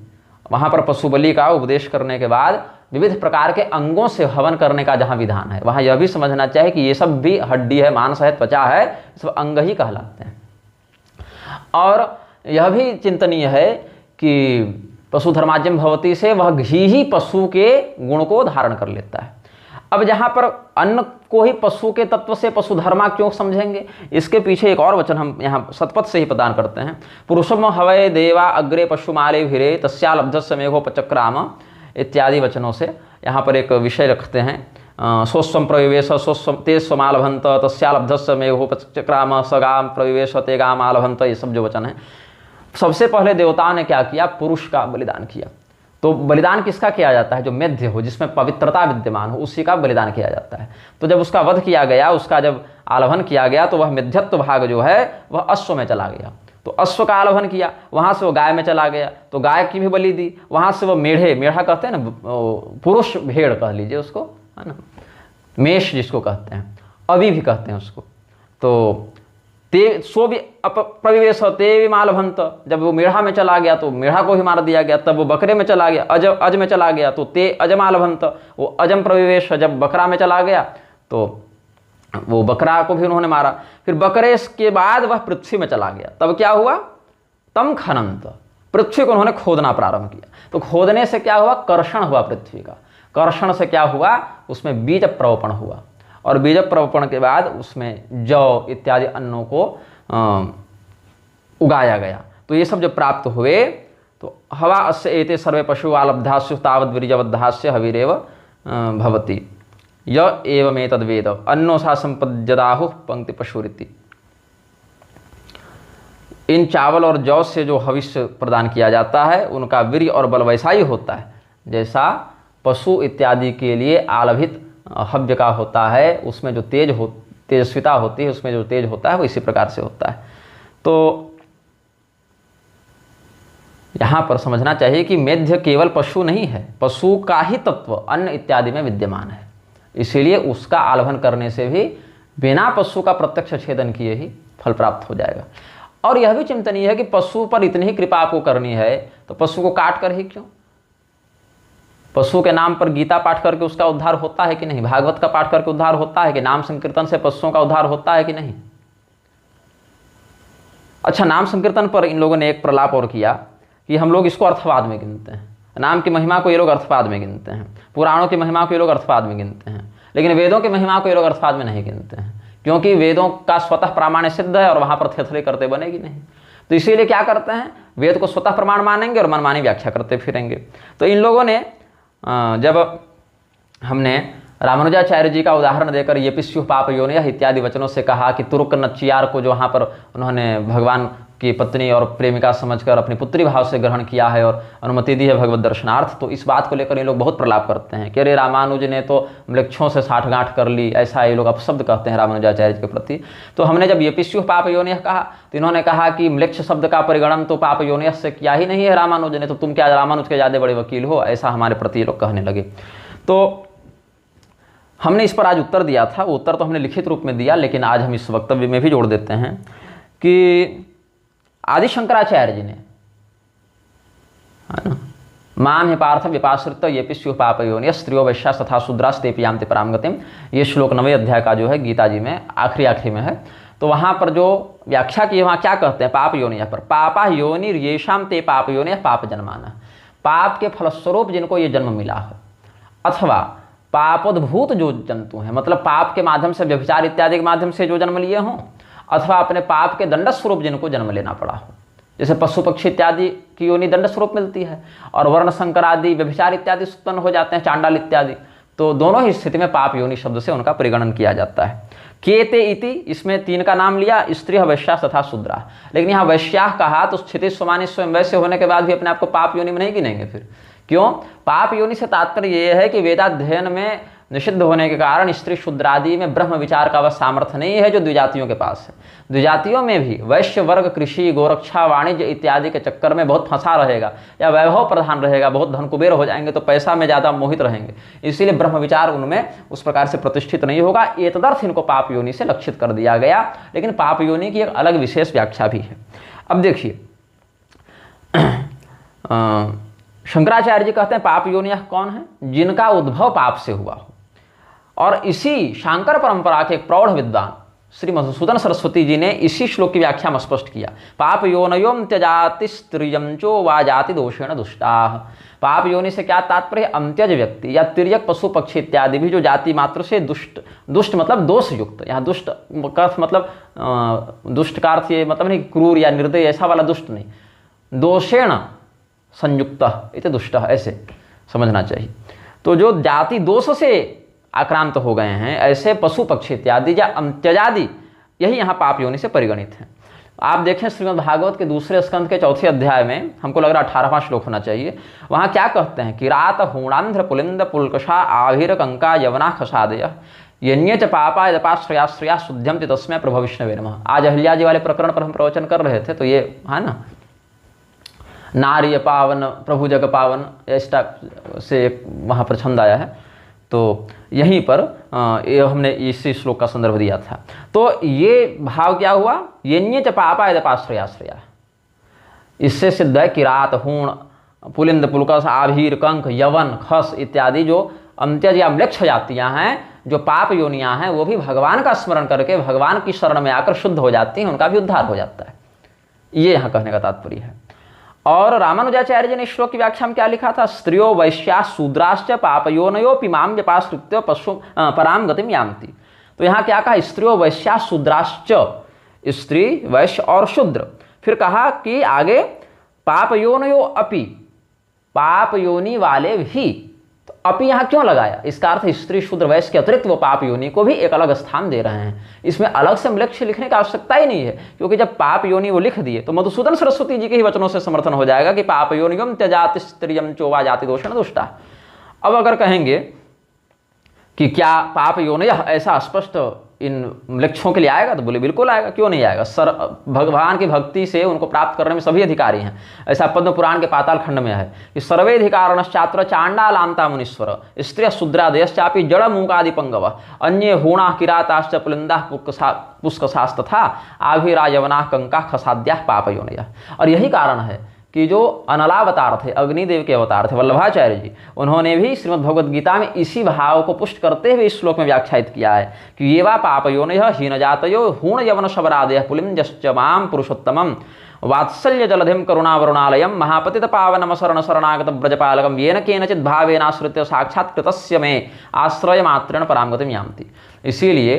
वहाँ पर पशु बलि का उपदेश करने के बाद विविध प्रकार के अंगों से हवन करने का जहाँ विधान है, वहाँ यह भी समझना चाहिए कि ये सब भी हड्डी है, मांस है, त्वचा है, ये सब अंग ही कहलाते हैं। और यह भी चिंतनीय है कि पशु धर्माज्यम भवति से वह घी ही पशु के गुण को धारण कर लेता है। अब जहाँ पर अन्न को ही पशु के तत्व से पशु धर्मा क्यों समझेंगे, इसके पीछे एक और वचन हम यहाँ शतपथ से ही प्रदान करते हैं। पुरुषम हवय देवा अग्रे पशुमाले भिरे तस्यालब्धस्य मेघोपचक्राम इत्यादि वचनों से यहाँ पर एक विषय रखते हैं। सोस्वम प्रविवेश सोस्वम ते स्वमालभंत तस्यालब्धस्य मेघोपचक्राम सगाम प्रविवेश ते गाम आलभंत, ये सब जो वचन है। सबसे पहले देवताओं ने क्या किया, पुरुष का बलिदान किया। तो बलिदान किसका किया जाता है, जो मेध्य हो, जिसमें पवित्रता विद्यमान हो, उसी का बलिदान किया जाता है। तो जब उसका वध किया गया, उसका जब आलभन किया गया तो वह मेध्यत्व भाग जो है वह अश्व में चला गया, तो अश्व का आलभन किया, वहाँ से वो गाय में चला गया तो गाय की भी बलि दी, वहाँ से वो मेढ़े, मेढ़ा कहते हैं ना, पुरुष भेड़ कह लीजिए उसको, है ना, मेष जिसको कहते हैं, अभी भी कहते हैं उसको। तो ते सो भी प्रविवेश ते भी मालभंत, जब वो मेढ़ा में चला गया तो मेढ़ा को ही मार दिया गया। तब वो बकरे में चला गया, अज में चला गया तो ते अजमालभंत, वो अजम प्रविवेश, जब बकरा में चला गया तो वो बकरा को भी उन्होंने मारा। फिर बकरे के बाद वह पृथ्वी में चला गया, तब क्या हुआ, तम खनंत, पृथ्वी को उन्होंने खोदना प्रारंभ किया। तो खोदने से क्या हुआ, कर्षण हुआ पृथ्वी का, कर्षण से क्या हुआ, उसमें बीज प्रवपण हुआ, और बीज प्रवपण के बाद उसमें जौ इत्यादि अन्नों को उगाया गया। तो ये सब जो प्राप्त हुए तो हवा अस्य एते सर्वे पशु आलब्धास्यु तावद् वीर्यवद्धास्य हविरेव भवति य एवमेतद् वेद अन्नो सा संपद्यदाहु पंक्ति पशुरिति। इन चावल और जौ से जो हविष्य प्रदान किया जाता है उनका वीर्य और बल वैसा ही होता है जैसा पशु इत्यादि के लिए आलभित हव्य का होता है, उसमें जो तेजस्विता होती है, उसमें जो तेज होता है वो इसी प्रकार से होता है। तो यहाँ पर समझना चाहिए कि मेध्य केवल पशु नहीं है, पशु का ही तत्व अन्न इत्यादि में विद्यमान है, इसीलिए उसका आलभन करने से भी बिना पशु का प्रत्यक्ष छेदन किए ही फल प्राप्त हो जाएगा। और यह भी चिंतनीय है कि पशु पर इतनी ही कृपा आपको करनी है तो पशु को काट कर ही क्यों? पशु के नाम पर गीता पाठ करके उसका उद्धार होता है कि नहीं? भागवत का पाठ करके उद्धार होता है कि? नाम संकीर्तन से पशुओं का उद्धार होता है कि नहीं? अच्छा, नाम संकीर्तन पर इन लोगों ने एक प्रलाप और किया कि हम लोग इसको अर्थवाद में गिनते हैं। नाम की महिमा को ये लोग अर्थवाद में गिनते हैं, पुराणों की महिमा को ये लोग अर्थवाद में गिनते हैं, लेकिन वेदों की महिमा को ये लोग अर्थवाद में नहीं गिनते हैं, क्योंकि वेदों का स्वतः प्रामाण्य सिद्ध है और वहाँ पर थेथरे करते बनेगी नहीं। तो इसीलिए क्या करते हैं, वेद को स्वतः प्रमाण मानेंगे और मनमानी व्याख्या करते फिरेंगे। तो इन लोगों ने जब हमने रामानुजाचार्य जी का उदाहरण देकर ये पिस्यु पाप योनियः इत्यादि वचनों से कहा कि तुर्क नच्चियार को जो वहाँ पर उन्होंने भगवान की पत्नी और प्रेमिका समझकर अपनी पुत्री भाव से ग्रहण किया है और अनुमति दी है भगवत दर्शनार्थ, तो इस बात को लेकर ये लोग बहुत प्रलाप करते हैं कि अरे रामानुज ने तो मृक्षों से साठगांठ कर ली, ऐसा ये लोग अपशब्द कहते हैं रामानुजाचार्य के प्रति। तो हमने जब ये पिस्यु पाप योनियः कहा तो इन्होंने कहा कि म्लेच्छ शब्द का परिगणन तो पाप योनियः से किया ही नहीं है रामानुज ने, तो तुम क्या रामानुज के ज़्यादा बड़े वकील हो, ऐसा हमारे प्रति ये लोग कहने लगे। तो हमने इस पर आज उत्तर दिया था, वो उत्तर तो हमने लिखित रूप में दिया, लेकिन आज हम इस वक्तव्य में भी जोड़ देते हैं कि आदि शंकराचार्य जी ने, है ना, माम हि पार्थ विपाश्रित ये पिस्यु पाप योनियः स्त्रियो वैश्या तथा शूद्रास्तेपि यान्ति पराम गतिम, ये श्लोक 9वें अध्याय का जो है गीता जी में आखिरी में है। तो वहाँ पर जो व्याख्या की, वहाँ क्या कहते हैं पाप योनियः पर, पापा योनिर येषाम ते पाप योनियः पाप जन्माना, पाप के फलस्वरूप जिनको ये जन्म मिला है, अथवा पापोद्भूत जो जंतु हैं, मतलब पाप के माध्यम से व्यभिचार इत्यादि के माध्यम से जो जन्म लिए हों, अथवा अपने पाप के दंड स्वरूप जिनको जन्म लेना पड़ा हो, जैसे पशु पक्षी इत्यादि की योनि दंड स्वरूप मिलती है, और वर्ण संकर आदि व्यभिचार इत्यादि उत्पन्न हो जाते हैं, चांडाल इत्यादि, तो दोनों ही स्थिति में पाप योनि शब्द से उनका परिगणन किया जाता है। केते इति, इसमें 3 का नाम लिया, स्त्री वैश्या तथा शूद्रा, लेकिन यहाँ वैश्या कहा तो स्थिति स्वमानि स्वयं वैश्य होने के बाद भी अपने आप को पाप योनि में नहीं गिनेंगे। फिर क्यों? पाप योनि से तात्पर्य ये है कि वेदाध्ययन में निषिद्ध होने के कारण स्त्री शूद्रादि में ब्रह्म विचार का वह सामर्थ्य नहीं है जो द्विजातियों के पास है। द्विजातियों में भी वैश्य वर्ग कृषि गोरक्षा वाणिज्य इत्यादि के चक्कर में बहुत फंसा रहेगा या वैभव प्रधान रहेगा, बहुत धन कुबेर हो जाएंगे, तो पैसा में ज़्यादा मोहित रहेंगे, इसीलिए ब्रह्म विचार उनमें उस प्रकार से प्रतिष्ठित नहीं होगा। एतदर्थ इनको पाप योनि से लक्षित कर दिया गया, लेकिन पाप योनि की एक अलग विशेष व्याख्या भी है। अब देखिए, शंकराचार्य जी कहते हैं पाप योनियः कौन है? जिनका उद्भव पाप से हुआ हो। और इसी शांकर परंपरा के एक प्रौढ़ विद्वान श्री मधुसूदन सरस्वती जी ने इसी श्लोक की व्याख्या में स्पष्ट किया, पाप योनयोम त्यजाति स्त्रियंचो वा जाति दोषेण दुष्टाः। पाप योनि से क्या तात्पर्य? अंत्यज व्यक्ति या तिर्यक पशु पक्षी इत्यादि भी जो जाति मात्र से दुष्ट मतलब दोष युक्त, यहाँ दुष्ट का अर्थ मतलब दुष्ट का अर्थ ये मतलब नहीं क्रूर या निर्दय ऐसा वाला दुष्ट नहीं, दोषेण संयुक्त इति दुष्ट, ऐसे समझना चाहिए। तो जो जाति दोष से आक्रांत हो गए हैं ऐसे पशु पक्षी इत्यादि या अंत्यजादि, यही यहाँ पाप योनि से परिगणित हैं। आप देखें श्रीमद् भागवत के 2 स्कंद के 4 अध्याय में, हमको लग रहा 18वां श्लोक होना चाहिए, वहाँ क्या कहते हैं? किरात हूणांध्र पुलिंद पुलकषा आभिर कंका यवना खसादय यन्य च पापा यपाश्रयाश्रया शुद्ध्यम तस्मै प्रभव विष्णवे नमः। आज अहिल्या जी वाले प्रकरण पर हम प्रवचन कर रहे थे, तो ये है ना, नारी पावन प्रभु जग पावन, इस टाइप से वहाँ पर छंद आया है, तो यहीं पर ये हमने इसी श्लोक का संदर्भ दिया था। तो ये भाव क्या हुआ? यन्य च पापा यपाश्रयाश्रया, इससे सिद्ध है किरात हूण पुलिंद पुलकस आभीर कंक यवन खस इत्यादि जो अंत्यज या म्लेच्छ जातियाँ हैं, जो पाप योनियाँ हैं, वो भी भगवान का स्मरण करके भगवान की शरण में आकर शुद्ध हो जाती हैं, उनका भी उद्धार हो जाता है। ये यहाँ कहने का तात्पर्य है। और रामानुजाचार्य जी ने श्लोक की व्याख्या में क्या लिखा था? स्त्रियो वैश्या शूद्राश्च पापयोनयोपि माम व्यपाश्रित्य पशु पराम गतिम यान्ति। तो यहाँ क्या कहा? स्त्रियो वैश्या शूद्राश्च, स्त्री वैश्य और शूद्र। फिर कहा कि आगे पापयोनयो अपि, पाप योनि वाले भी। तो अपि यहाँ क्यों लगाया? इसका अर्थ स्त्री शूद्र वैश्य के अतिरिक्त वो पाप योनि को भी एक अलग स्थान दे रहे हैं। इसमें अलग से म्लेच्छ लिखने की आवश्यकता ही नहीं है, क्योंकि जब पाप योनि वो लिख दिए तो मधुसूदन सरस्वती जी के ही वचनों से समर्थन हो जाएगा कि पाप योनियम त्यजाति स्त्रियम चोवा जाति दोषेण दुष्टा। अब अगर कहेंगे कि क्या पाप योनियः ऐसा स्पष्ट इन लक्ष्यों के लिए आएगा? तो बोले बिल्कुल आएगा, क्यों नहीं आएगा। भगवान की भक्ति से उनको प्राप्त करने में सभी अधिकारी हैं। ऐसा पद्म पुराण के पाताल खंड में है कि सर्वे अधिकारणश्चात्र चांडालांता मुनीश्वर स्त्रिय शूद्रादयश्चापि जड़ मूकादि पंगव अन्ये हूणा किराताश्च पुलिंदा पुष्कशास्तथा आभिरा यवना कंका खसाद्या पापयोनयः। और यही कारण है कि जो अनलावतार थे, अग्निदेव के अवतार थे वल्लभाचार्य जी, उन्होंने भी श्रीमद् भगवद गीता में इसी भाव को पुष्ट करते हुए इस श्लोक में व्याख्यायित किया है कि ये वा पापयोनयः हीनजातयो हूण यवन शबरादयः पुलिंजश्च मां पुरुषोत्तमं वात्सल्य जलधिम करुणावरुणालयम महापतित पावनम शरण शरणागत ब्रजपालकम येन केनचित् भावेनाश्रित्य साक्षात् कृतस्य में आश्रय मात्रेण परामगतिम यान्ति। इसीलिए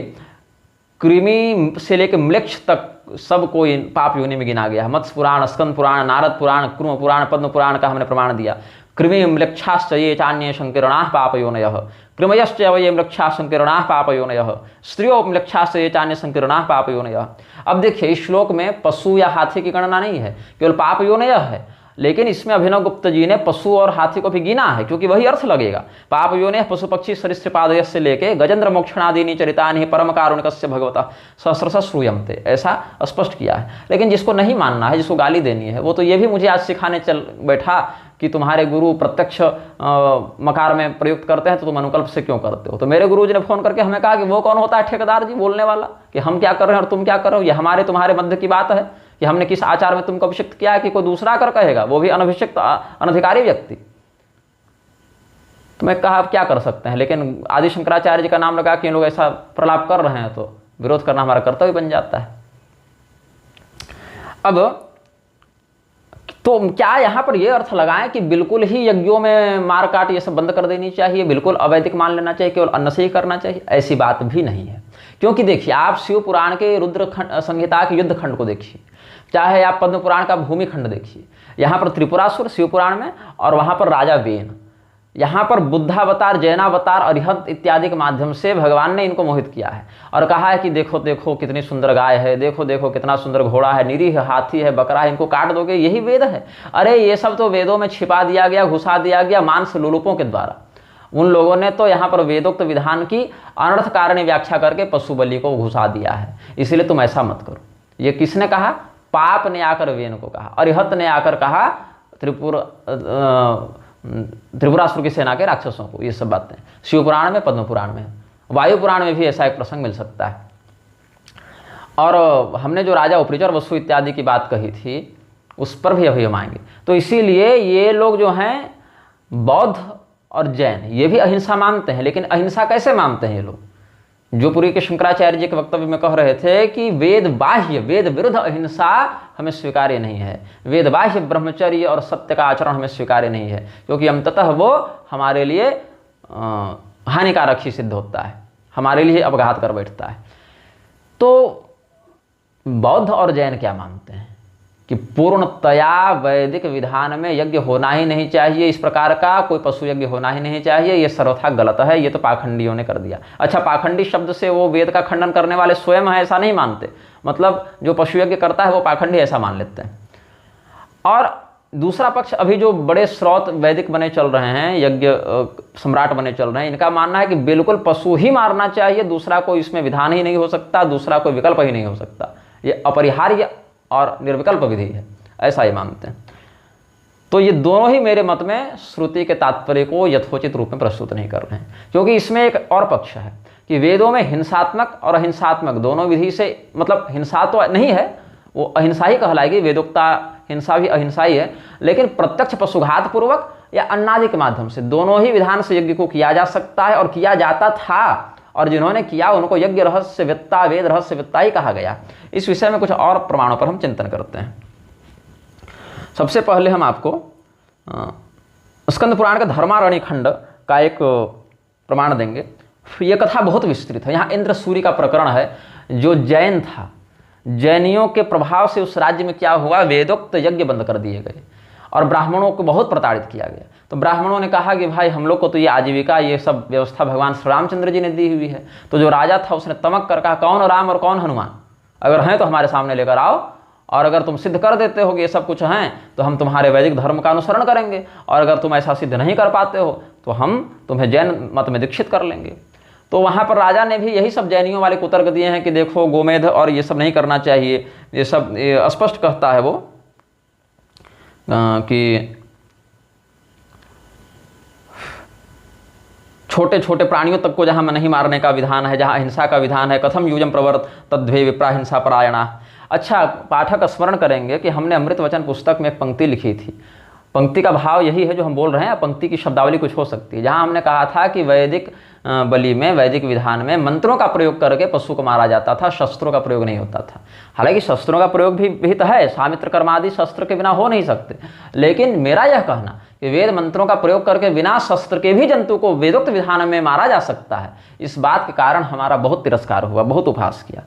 कृमि से लेकर म्लेच्छ तक सबको पाप योनि में गिना गया है। मत्स्य पुराण, स्कंद पुराण, नारद पुराण, कुर्म पुराण, पद्म पुराण का हमने प्रमाण दिया। कृमि म्लेच्छाश्च ये चान्ये संकीर्णाः पापयोनयः कृमयश्च ये म्लेच्छाः संकीर्णाः पापयोनयः स्त्रियो म्लेच्छाश्च ये चान्ये संकीर्णाः पापयोनयः। अब देखिए इस श्लोक में पशु या हाथी की गणना नहीं है, केवल पापयोनयः है, लेकिन इसमें अभिनव गुप्त जी ने पशु और हाथी को भी गिना है क्योंकि वही अर्थ लगेगा। पाप योनि पशु पक्षी सरीसृपादय से लेके गजेंद्र मोक्षणादीनि चरितानि परम कारुणिकस्य भगवतः सहस्रश श्रूयन्ते, ऐसा स्पष्ट किया है। लेकिन जिसको नहीं मानना है, जिसको गाली देनी है, वो तो ये भी मुझे आज सिखाने चल बैठा कि तुम्हारे गुरु प्रत्यक्ष मकार में प्रयुक्त करते हैं तो तुम अनुकल्प से क्यों करते हो। तो मेरे गुरु जी ने फोन करके हमें कहा कि वो कौन होता है ठेकेदार जी बोलने वाला कि हम क्या कर रहे हैं और तुम क्या कर रहे हो, ये हमारे तुम्हारे मध्य की बात है कि हमने किस आचार में तुमको अभिषिक्त किया है कि कोई दूसरा कर कहेगा, वो भी अनभिषिक्त अनधिकारी व्यक्ति। तो मैं कहा अब क्या कर सकते हैं, लेकिन आदि शंकराचार्य जी का नाम लगा कि इन लोग ऐसा प्रलाप कर रहे हैं तो विरोध करना हमारा कर्तव्य बन जाता है। अब तो क्या यहाँ पर यह अर्थ लगाएं कि बिल्कुल ही यज्ञों में मार काट ये सब बंद कर देनी चाहिए, बिल्कुल अवैदिक मान लेना चाहिए, केवल अन्न से ही करना चाहिए? ऐसी बात भी नहीं है। क्योंकि देखिए आप शिव पुराण के रुद्र संहिता के युद्ध खंड को देखिए, चाहे आप पद्म पुराण का भूमि खंड देखिए, यहाँ पर त्रिपुरासुर शिव पुराण में और वहाँ पर राजा वेन, यहाँ पर बुद्धावतार, जैनावतार, अरिहंत इत्यादि के माध्यम से भगवान ने इनको मोहित किया है और कहा है कि देखो देखो कितनी सुंदर गाय है, देखो देखो कितना सुंदर घोड़ा है, निरीह हाथी है, बकरा है, इनको काट दोगे, यही वेद है। अरे ये सब तो वेदों में छिपा दिया गया, घुसा दिया गया मांस लोलुपों के द्वारा। उन लोगों ने तो यहाँ पर वेदोक्त विधान की अनर्थ कारणी व्याख्या करके पशु बलि को घुसा दिया है, इसलिए तुम ऐसा मत करो। ये किसने कहा? पाप ने आकर वेन को कहा, अरिहत ने आकर कहा त्रिपुरासुर की सेना के राक्षसों को। ये सब बातें शिव पुराण में, पद्म पुराण में, वायु पुराण में भी ऐसा एक प्रसंग मिल सकता है। और हमने जो राजा उपरिचर वसु इत्यादि की बात कही थी उस पर भी अभी हम आएंगे। तो इसीलिए ये लोग जो हैं बौद्ध और जैन ये भी अहिंसा मानते हैं, लेकिन अहिंसा कैसे मानते हैं ये लोग? जो पुरी के शंकराचार्य जी के वक्तव्य में कह रहे थे कि वेद बाह्य, वेद विरुद्ध अहिंसा हमें स्वीकार्य नहीं है, वेद बाह्य ब्रह्मचर्य और सत्य का आचरण हमें स्वीकार्य नहीं है, क्योंकि अंततः वो हमारे लिए हानिकारक ही सिद्ध होता है, हमारे लिए अपघात कर बैठता है। तो बौद्ध और जैन क्या मानते हैं कि पूर्णतया वैदिक विधान में यज्ञ होना ही नहीं चाहिए, इस प्रकार का कोई पशु यज्ञ होना ही नहीं चाहिए, ये सर्वथा गलत है, ये तो पाखंडियों ने कर दिया। अच्छा, पाखंडी शब्द से वो वेद का खंडन करने वाले स्वयं है ऐसा नहीं मानते, मतलब जो पशु यज्ञ करता है वो पाखंडी ऐसा मान लेते हैं। और दूसरा पक्ष अभी जो बड़े स्रोत वैदिक बने चल रहे हैं, यज्ञ सम्राट बने चल रहे हैं, इनका मानना है कि बिल्कुल पशु ही मारना चाहिए, दूसरा कोई इसमें विधान ही नहीं हो सकता, दूसरा कोई विकल्प ही नहीं हो सकता, ये अपरिहार्य और निर्विकल्प विधि है, ऐसा ही मानते हैं। तो ये दोनों ही मेरे मत में श्रुति के तात्पर्य को यथोचित रूप में प्रस्तुत नहीं कर रहे हैं, क्योंकि इसमें एक और पक्ष है कि वेदों में हिंसात्मक और अहिंसात्मक दोनों विधि से, मतलब हिंसा तो नहीं है, वो अहिंसा ही कहलाएगी, वेदोक्ता हिंसा भी अहिंसा ही है, लेकिन प्रत्यक्ष पशुघात पूर्वक या अन्नादि के माध्यम से दोनों ही विधान से यज्ञ को किया जा सकता है और किया जाता था, और जिन्होंने किया उनको यज्ञ रहस्यवेत्ता, वेद रहस्यवेत्ता ही कहा गया। इस विषय में कुछ और प्रमाणों पर हम चिंतन करते हैं। सबसे पहले हम आपको स्कंद पुराण का धर्मारण्य खंड का एक प्रमाण देंगे। यह कथा बहुत विस्तृत है। यहाँ इंद्र सूर्य का प्रकरण है, जो जैन था, जैनियों के प्रभाव से उस राज्य में क्या हुआ, वेदोक्त यज्ञ बंद कर दिए गए और ब्राह्मणों को बहुत प्रताड़ित किया गया। तो ब्राह्मणों ने कहा कि भाई हम लोग को तो ये आजीविका, ये सब व्यवस्था भगवान श्री रामचंद्र जी ने दी हुई है। तो जो राजा था उसने तमक कर कहा, कौन राम और कौन हनुमान, अगर हैं तो हमारे सामने लेकर आओ, और अगर तुम सिद्ध कर देते हो कि ये सब कुछ हैं तो हम तुम्हारे वैदिक धर्म का अनुसरण करेंगे, और अगर तुम ऐसा सिद्ध नहीं कर पाते हो तो हम तुम्हें जैन मत में दीक्षित कर लेंगे। तो वहाँ पर राजा ने भी यही सब जैनियों वाले कुतर्क दिए हैं कि देखो गोमेध और ये सब नहीं करना चाहिए, ये सब स्पष्ट कहता है वो कि छोटे छोटे प्राणियों तक को जहाँ नहीं मारने का विधान है, जहाँ अहिंसा का विधान है, कथम यूजम प्रवर्त तद्वे विप्रा हिंसा परायणा। अच्छा, पाठक स्मरण करेंगे कि हमने अमृत वचन पुस्तक में एक पंक्ति लिखी थी। पंक्ति का भाव यही है जो हम बोल रहे हैं, पंक्ति की शब्दावली कुछ हो सकती है, जहाँ हमने कहा था कि वैदिक बलि में, वैदिक विधान में मंत्रों का प्रयोग करके पशु को मारा जाता था, शस्त्रों का प्रयोग नहीं होता था। हालांकि शस्त्रों का प्रयोग भी विहित है, सामित्र कर्मादि शस्त्र के बिना हो नहीं सकते, लेकिन मेरा यह कहना कि वेद मंत्रों का प्रयोग करके बिना शस्त्र के भी जंतु को वेदोक्त विधान में मारा जा सकता है, इस बात के कारण हमारा बहुत तिरस्कार हुआ, बहुत उपहास किया।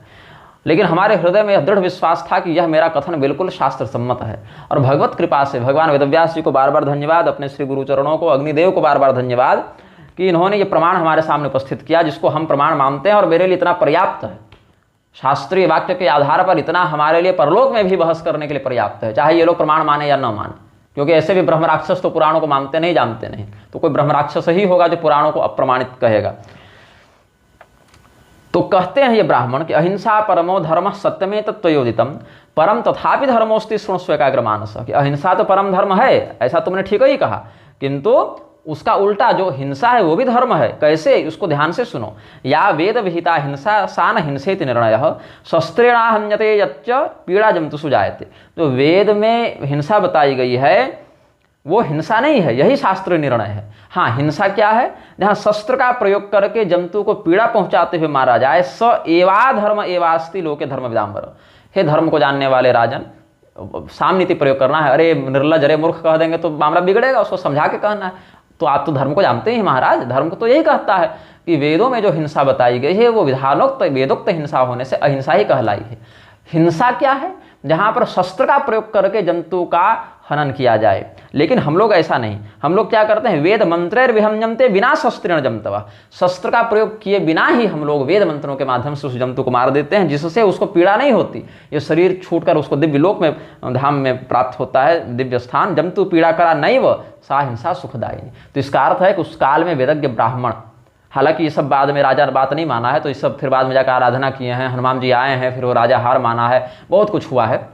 लेकिन हमारे हृदय में यह दृढ़ विश्वास था कि यह मेरा कथन बिल्कुल शास्त्र सम्मत है। और भगवत कृपा से भगवान वेदव्यास जी को बार बार धन्यवाद, अपने श्री गुरुचरणों को, अग्निदेव को बार बार धन्यवाद कि इन्होंने ये प्रमाण हमारे सामने उपस्थित किया, जिसको हम प्रमाण मानते हैं और मेरे लिए इतना पर्याप्त है। शास्त्रीय वाक्य के आधार पर इतना हमारे लिए परलोक में भी बहस करने के लिए पर्याप्त है, चाहे ये लोग प्रमाण माने या न माने, क्योंकि ऐसे भी ब्रह्म राक्षस तो पुराणों को मानते नहीं, जानते नहीं। तो कोई ब्रह्म राक्षस ही होगा जो पुराणों को अप्रमाणित कहेगा। तो कहते हैं ये ब्राह्मण कि अहिंसा परमो धर्म सत्यमे तत्वयोदितम परम तथापि धर्मोस्ति शृणुष्व एकाग्र मानस, कि अहिंसा तो परम धर्म है, ऐसा तुमने ठीक ही कहा, किंतु उसका उल्टा जो हिंसा है वो भी धर्म है। कैसे, उसको ध्यान से सुनो। या वेद विहिता हिंसा सा न हिंसेति निर्णय शस्त्रेणा हन्यते यच्च पीड़ा जंतुषु जायते। जो वेद में हिंसा बताई गई है वो हिंसा नहीं है, यही शास्त्रीय निर्णय है। हाँ, हिंसा क्या है, जहाँ शस्त्र का प्रयोग करके जंतु को पीड़ा पहुंचाते हुए मारा जाए। स एवा धर्म एवास्ति लोके धर्म विदाम्बर। हे धर्म को जानने वाले राजन, सामनीति प्रयोग करना है। अरे निर्लज, अरे मूर्ख कह देंगे तो मामला बिगड़ेगा, उसको समझा के कहना है। तो आप तो धर्म को जानते ही महाराज, धर्म को तो यही कहता है कि वेदों में जो हिंसा बताई गई है वो विधानोक्त वेदोक्त हिंसा होने से अहिंसा ही कहलाई है। हिंसा क्या है, जहाँ पर शस्त्र का प्रयोग करके जंतु का हनन किया जाए। लेकिन हम लोग ऐसा नहीं, हम लोग क्या करते हैं, वेद मंत्रेर विहंजमते बिना शस्त्रेण जंतवा। शस्त्र का प्रयोग किए बिना ही हम लोग वेद मंत्रों के माध्यम से उस जंतु को मार देते हैं, जिससे उसको पीड़ा नहीं होती। ये शरीर छूटकर उसको दिव्य लोक में, धाम में प्राप्त होता है, दिव्य स्थान। जंतु पीड़ा करा नैव सा हिंसा सुखदायिनी। तो इसका अर्थ है कि उस काल में वेदज्ञ ब्राह्मण, हालांकि ये सब बाद में राजा ने बात नहीं माना है, तो ये सब फिर बाद में जाकर आराधना किए हैं, हनुमान जी आए हैं, फिर वो राजा हार माना है, बहुत कुछ हुआ है।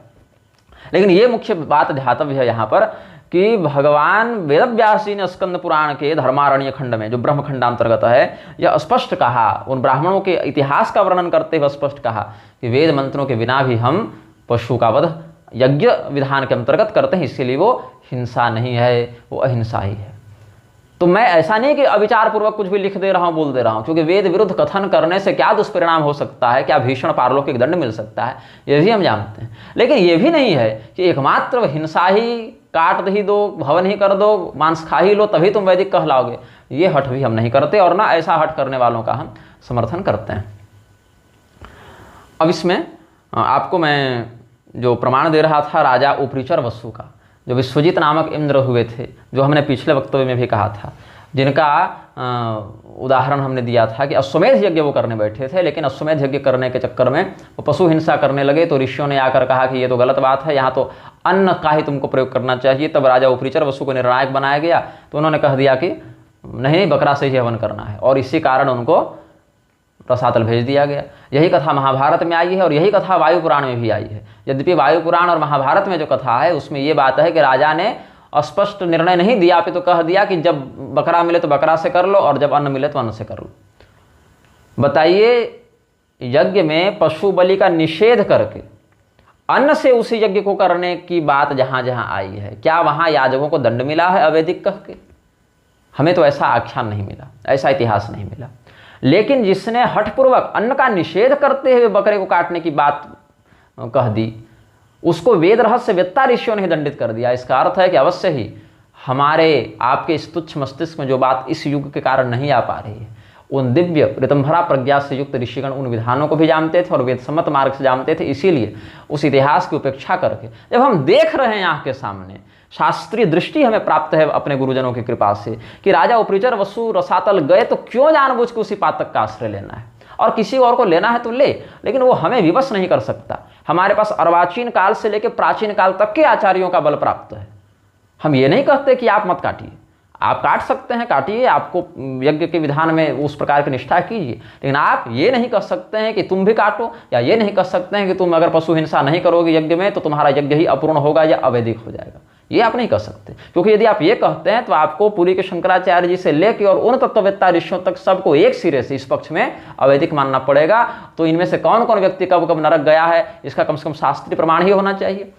लेकिन ये मुख्य बात ध्यातव्य है यहाँ पर कि भगवान वेदव्यास जी ने स्कंद पुराण के धर्मारण्य खंड में, जो ब्रह्म खंडांतर्गत है, यह स्पष्ट कहा, उन ब्राह्मणों के इतिहास का वर्णन करते हुए स्पष्ट कहा कि वेद मंत्रों के बिना भी हम पशु का वध यज्ञ विधान के अंतर्गत करते हैं, इसीलिए वो हिंसा नहीं है, वो अहिंसा ही है। तो मैं ऐसा नहीं कि अविचार पूर्वक कुछ भी लिख दे रहा हूँ, बोल दे रहा हूँ, क्योंकि वेद विरुद्ध कथन करने से क्या दुष्परिणाम हो सकता है, क्या भीषण पारलौकिक दंड मिल सकता है, ये भी हम जानते हैं। लेकिन ये भी नहीं है कि एकमात्र हिंसा ही, काट ही दो, हवन ही कर दो, मांस खा ही लो तभी तुम वैदिक कहलाओगे, ये हठ भी हम नहीं करते, और ना ऐसा हठ करने वालों का हम समर्थन करते हैं। अब इसमें आपको मैं जो प्रमाण दे रहा था राजा उपरिचर वसु का, जो विश्वजीत नामक इंद्र हुए थे, जो हमने पिछले वक्तव्य में भी कहा था, जिनका उदाहरण हमने दिया था कि अश्वमेध यज्ञ वो करने बैठे थे, लेकिन अश्वमेध यज्ञ करने के चक्कर में वो पशु हिंसा करने लगे। तो ऋषियों ने आकर कहा कि ये तो गलत बात है, यहाँ तो अन्न का ही तुमको प्रयोग करना चाहिए। तब राजा उपरिचर वसु को निर्णायक बनाया गया, तो उन्होंने कह दिया कि नहीं, बकरा से ही हवन करना है, और इसी कारण उनको रसातल भेज दिया गया। यही कथा महाभारत में आई है और यही कथा वायु पुराण में भी आई है। यद्यपि वायु पुराण और महाभारत में जो कथा है उसमें ये बात है कि राजा ने स्पष्ट निर्णय नहीं दिया, पे तो कह दिया कि जब बकरा मिले तो बकरा से कर लो और जब अन्न मिले तो अन्न से कर लो। बताइए, यज्ञ में पशु बलि का निषेध करके अन्न से उसी यज्ञ को करने की बात जहां जहां आई है, क्या वहां याजकों को दंड मिला है अवैदिक कह के? हमें तो ऐसा आख्यान नहीं मिला, ऐसा इतिहास नहीं मिला। लेकिन जिसने हठपूर्वक अन्न का निषेध करते हुए बकरे को काटने की बात कह दी, उसको वेद रहस्य वेत्ता ऋषियों ने दंडित कर दिया। इसका अर्थ है कि अवश्य ही हमारे आपके इस तुच्छ मस्तिष्क में जो बात इस युग के कारण नहीं आ पा रही है, उन दिव्य ऋतंभरा प्रज्ञा से युक्त ऋषिगण उन विधानों को भी जानते थे और वेद सम्मत मार्ग से जानते थे। इसीलिए उस इतिहास की उपेक्षा करके जब हम देख रहे हैं आँख के सामने, शास्त्रीय दृष्टि हमें प्राप्त है अपने गुरुजनों की कृपा से कि राजा उपरिचर वसु रसातल गए, तो क्यों जानबूझ के उसी पातक का आश्रय लेना है? और किसी और को लेना है तो ले, लेकिन वो हमें विवश नहीं कर सकता। हमारे पास अर्वाचीन काल से लेकर प्राचीन काल तक के आचार्यों का बल प्राप्त है। हम ये नहीं कहते कि आप मत काटिए, आप काट सकते हैं, काटिए, आपको यज्ञ के विधान में उस प्रकार की निष्ठा कीजिए, लेकिन आप ये नहीं कह सकते हैं कि तुम भी काटो, या ये नहीं कह सकते हैं कि तुम अगर पशु हिंसा नहीं करोगे यज्ञ में तो तुम्हारा यज्ञ ही अपूर्ण होगा या अवैधिक हो जाएगा। ये आप नहीं कह सकते, क्योंकि यदि आप ये कहते हैं तो आपको पुरी के शंकराचार्य जी से लेकर और उन तत्ववेत्ता ऋषियों तक सबको एक सिरे से इस पक्ष में अवैधिक मानना पड़ेगा। तो इनमें से कौन कौन व्यक्ति कब कब नरक गया है, इसका कम से कम शास्त्रीय प्रमाण ही होना चाहिए।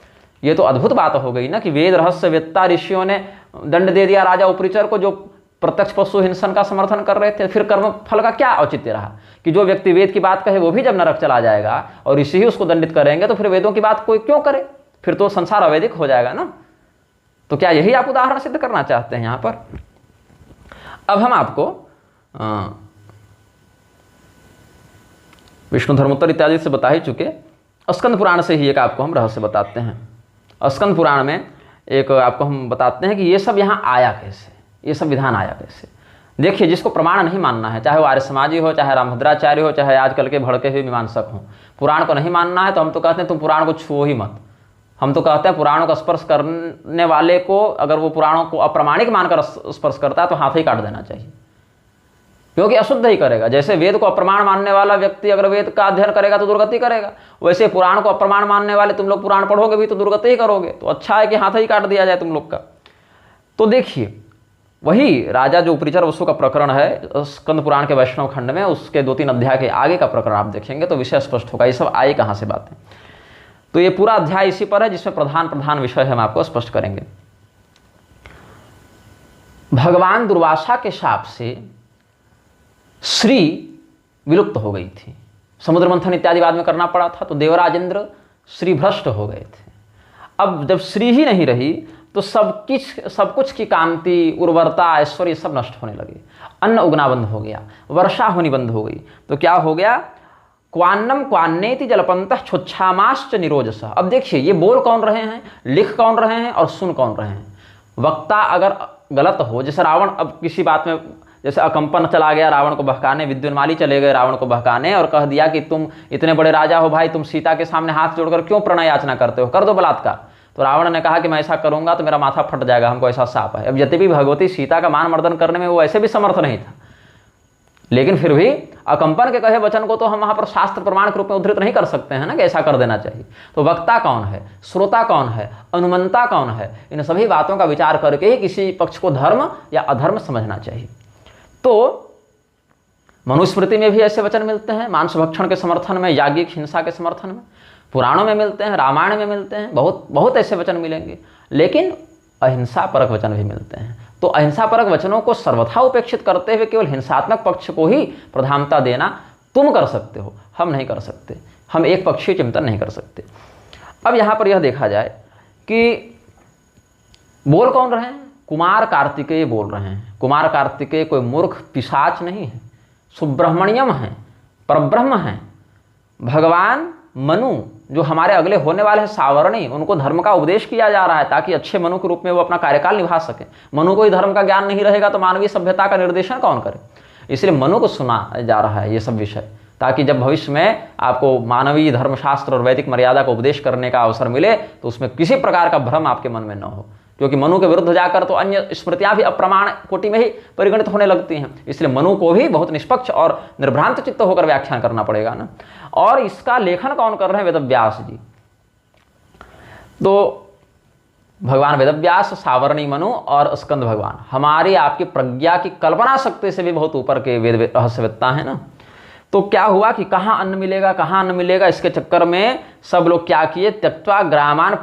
ये तो अद्भुत बात हो गई ना कि वेद रहस्यवेत्ता ऋषियों ने दंड दे दिया राजा उपरिचर को, जो प्रत्यक्ष पशु हिंसन का समर्थन कर रहे थे। फिर कर्म फल का क्या औचित्य रहा कि जो व्यक्ति वेद की बात कहे वो भी जब नरक चला जाएगा और ऋषि ही उसको दंडित करेंगे, तो फिर वेदों की बात कोई क्यों करे? फिर तो संसार अवैधिक हो जाएगा ना। तो क्या यही आप उदाहरण सिद्ध करना चाहते हैं यहां पर? अब हम आपको विष्णु धर्मोत्तर इत्यादि से बता ही चुके, स्कंद पुराण से ही एक आपको हम रहस्य बताते हैं। स्कंद पुराण में एक आपको हम बताते हैं कि ये सब यहाँ आया कैसे, ये सब विधान आया कैसे। देखिए, जिसको प्रमाण नहीं मानना है, चाहे वो आर्य समाजी हो, चाहे रामभद्राचार्य हो, चाहे आजकल के भड़के हुए मीमांसक हों, पुराण को नहीं मानना है तो हम तो कहते हैं तुम पुराण को छुओ ही मत। हम तो कहते हैं पुराणों का स्पर्श करने वाले को, अगर वो पुराणों को अप्रामाणिक मानकर स्पर्श करता है तो हाथ ही काट देना चाहिए, क्योंकि अशुद्ध ही करेगा। जैसे वेद को अप्रमाण मानने वाला व्यक्ति अगर वेद का अध्ययन करेगा तो दुर्गति करेगा, वैसे पुराण को अप्रमाण मानने वाले तुम लोग पुराण पढ़ोगे भी तो दुर्गति ही करोगे। तो अच्छा है कि हाथ ही काट दिया जाए तुम लोग का। तो देखिए, वही राजा जो उपरिचर वसु का प्रकरण है स्कंद पुराण के वैष्णव खंड में, उसके 2-3 अध्याय के आगे का प्रकरण आप देखेंगे तो विषय स्पष्ट होगा, ये सब आई कहाँ से बातें। तो ये पूरा अध्याय इसी पर है, जिसमें प्रधान विषय हम आपको स्पष्ट करेंगे। भगवान दुर्वासा के शाप से श्री विलुप्त हो गई थी, समुद्र मंथन इत्यादि बाद में करना पड़ा था, तो देवराज इंद्र श्री भ्रष्ट हो गए थे। अब जब श्री ही नहीं रही तो सब कुछ की कांति, उर्वरता, ऐश्वर्य सब नष्ट होने लगे, अन्न उगना बंद हो गया, वर्षा होनी बंद हो गई। तो क्या हो गया? क्वान्नम क्वान्नेति जलपंतः छुच्छामाश्च निरोजस। अब देखिए, ये बोल कौन रहे हैं, लिख कौन रहे हैं और सुन कौन रहे हैं। वक्ता अगर गलत हो, जैसे रावण अब किसी बात में, जैसे अकंपन चला गया रावण को बहकाने, विद्युन्माली चले गए रावण को बहकाने और कह दिया कि तुम इतने बड़े राजा हो भाई, तुम सीता के सामने हाथ जोड़कर क्यों प्रणय याचना करते हो, कर दो बलात्कार। तो रावण ने कहा कि मैं ऐसा करूंगा तो मेरा माथा फट जाएगा, हमको ऐसा शाप है। अब यद्यपि भगवती सीता का मान मर्दन करने में वो ऐसे भी समर्थ नहीं था, लेकिन फिर भी अकंपन के कहे वचन को तो हम वहां पर शास्त्र प्रमाण के रूप में उद्धृत नहीं कर सकते हैं ना कि ऐसा कर देना चाहिए। तो वक्ता कौन है, श्रोता कौन है, अनुमंता कौन है, इन सभी बातों का विचार करके ही किसी पक्ष को धर्म या अधर्म समझना चाहिए। तो मनुस्मृति में भी ऐसे वचन मिलते हैं, मांस भक्षण के समर्थन में, याज्ञिक हिंसा के समर्थन में, पुराणों में मिलते हैं, रामायण में मिलते हैं, बहुत ऐसे वचन मिलेंगे। लेकिन अहिंसा परक वचन भी मिलते हैं। तो अहिंसा परक वचनों को सर्वथा उपेक्षित करते हुए केवल हिंसात्मक पक्ष को ही प्रधानता देना तुम कर सकते हो, हम नहीं कर सकते, हम एक पक्षीय चिंतन नहीं कर सकते। अब यहाँ पर यह देखा जाए कि बोल कौन रहे हैं, कुमार कार्तिकेय बोल रहे हैं। कुमार कार्तिकेय कोई मूर्ख पिशाच नहीं है, सुब्रह्मण्यम हैं, परब्रह्म हैं। भगवान मनु जो हमारे अगले होने वाले हैं सावरणी, उनको धर्म का उपदेश किया जा रहा है ताकि अच्छे मनु के रूप में वो अपना कार्यकाल निभा सके। मनु को ही धर्म का ज्ञान नहीं रहेगा तो मानवीय सभ्यता का निर्देशन कौन करे? इसलिए मनु को सुना जा रहा है ये सब विषय, ताकि जब भविष्य में आपको मानवीय धर्मशास्त्र और वैदिक मर्यादा का उपदेश करने का अवसर मिले तो उसमें किसी प्रकार का भ्रम आपके मन में न हो, क्योंकि मनु के विरुद्ध जाकर तो अन्य स्मृतियां भी अप्रमाण कोटि में ही परिगणित होने लगती हैं। इसलिए मनु को भी बहुत निष्पक्ष और निर्भ्रांत चित्त होकर व्याख्यान करना पड़ेगा ना। और इसका लेखन कौन कर रहे हैं? वेदव्यास जी। तो भगवान वेदव्यास, सावरणी मनु और स्कंद भगवान हमारी आपकी प्रज्ञा की कल्पना शक्ति से भी बहुत ऊपर के वेद रहस्यवेत्ता है ना। तो क्या हुआ कि कहाँ अन्न मिलेगा, कहाँ अन्न मिलेगा, इसके चक्कर में सब लोग क्या किए? त्यक्त्वा ग्रामान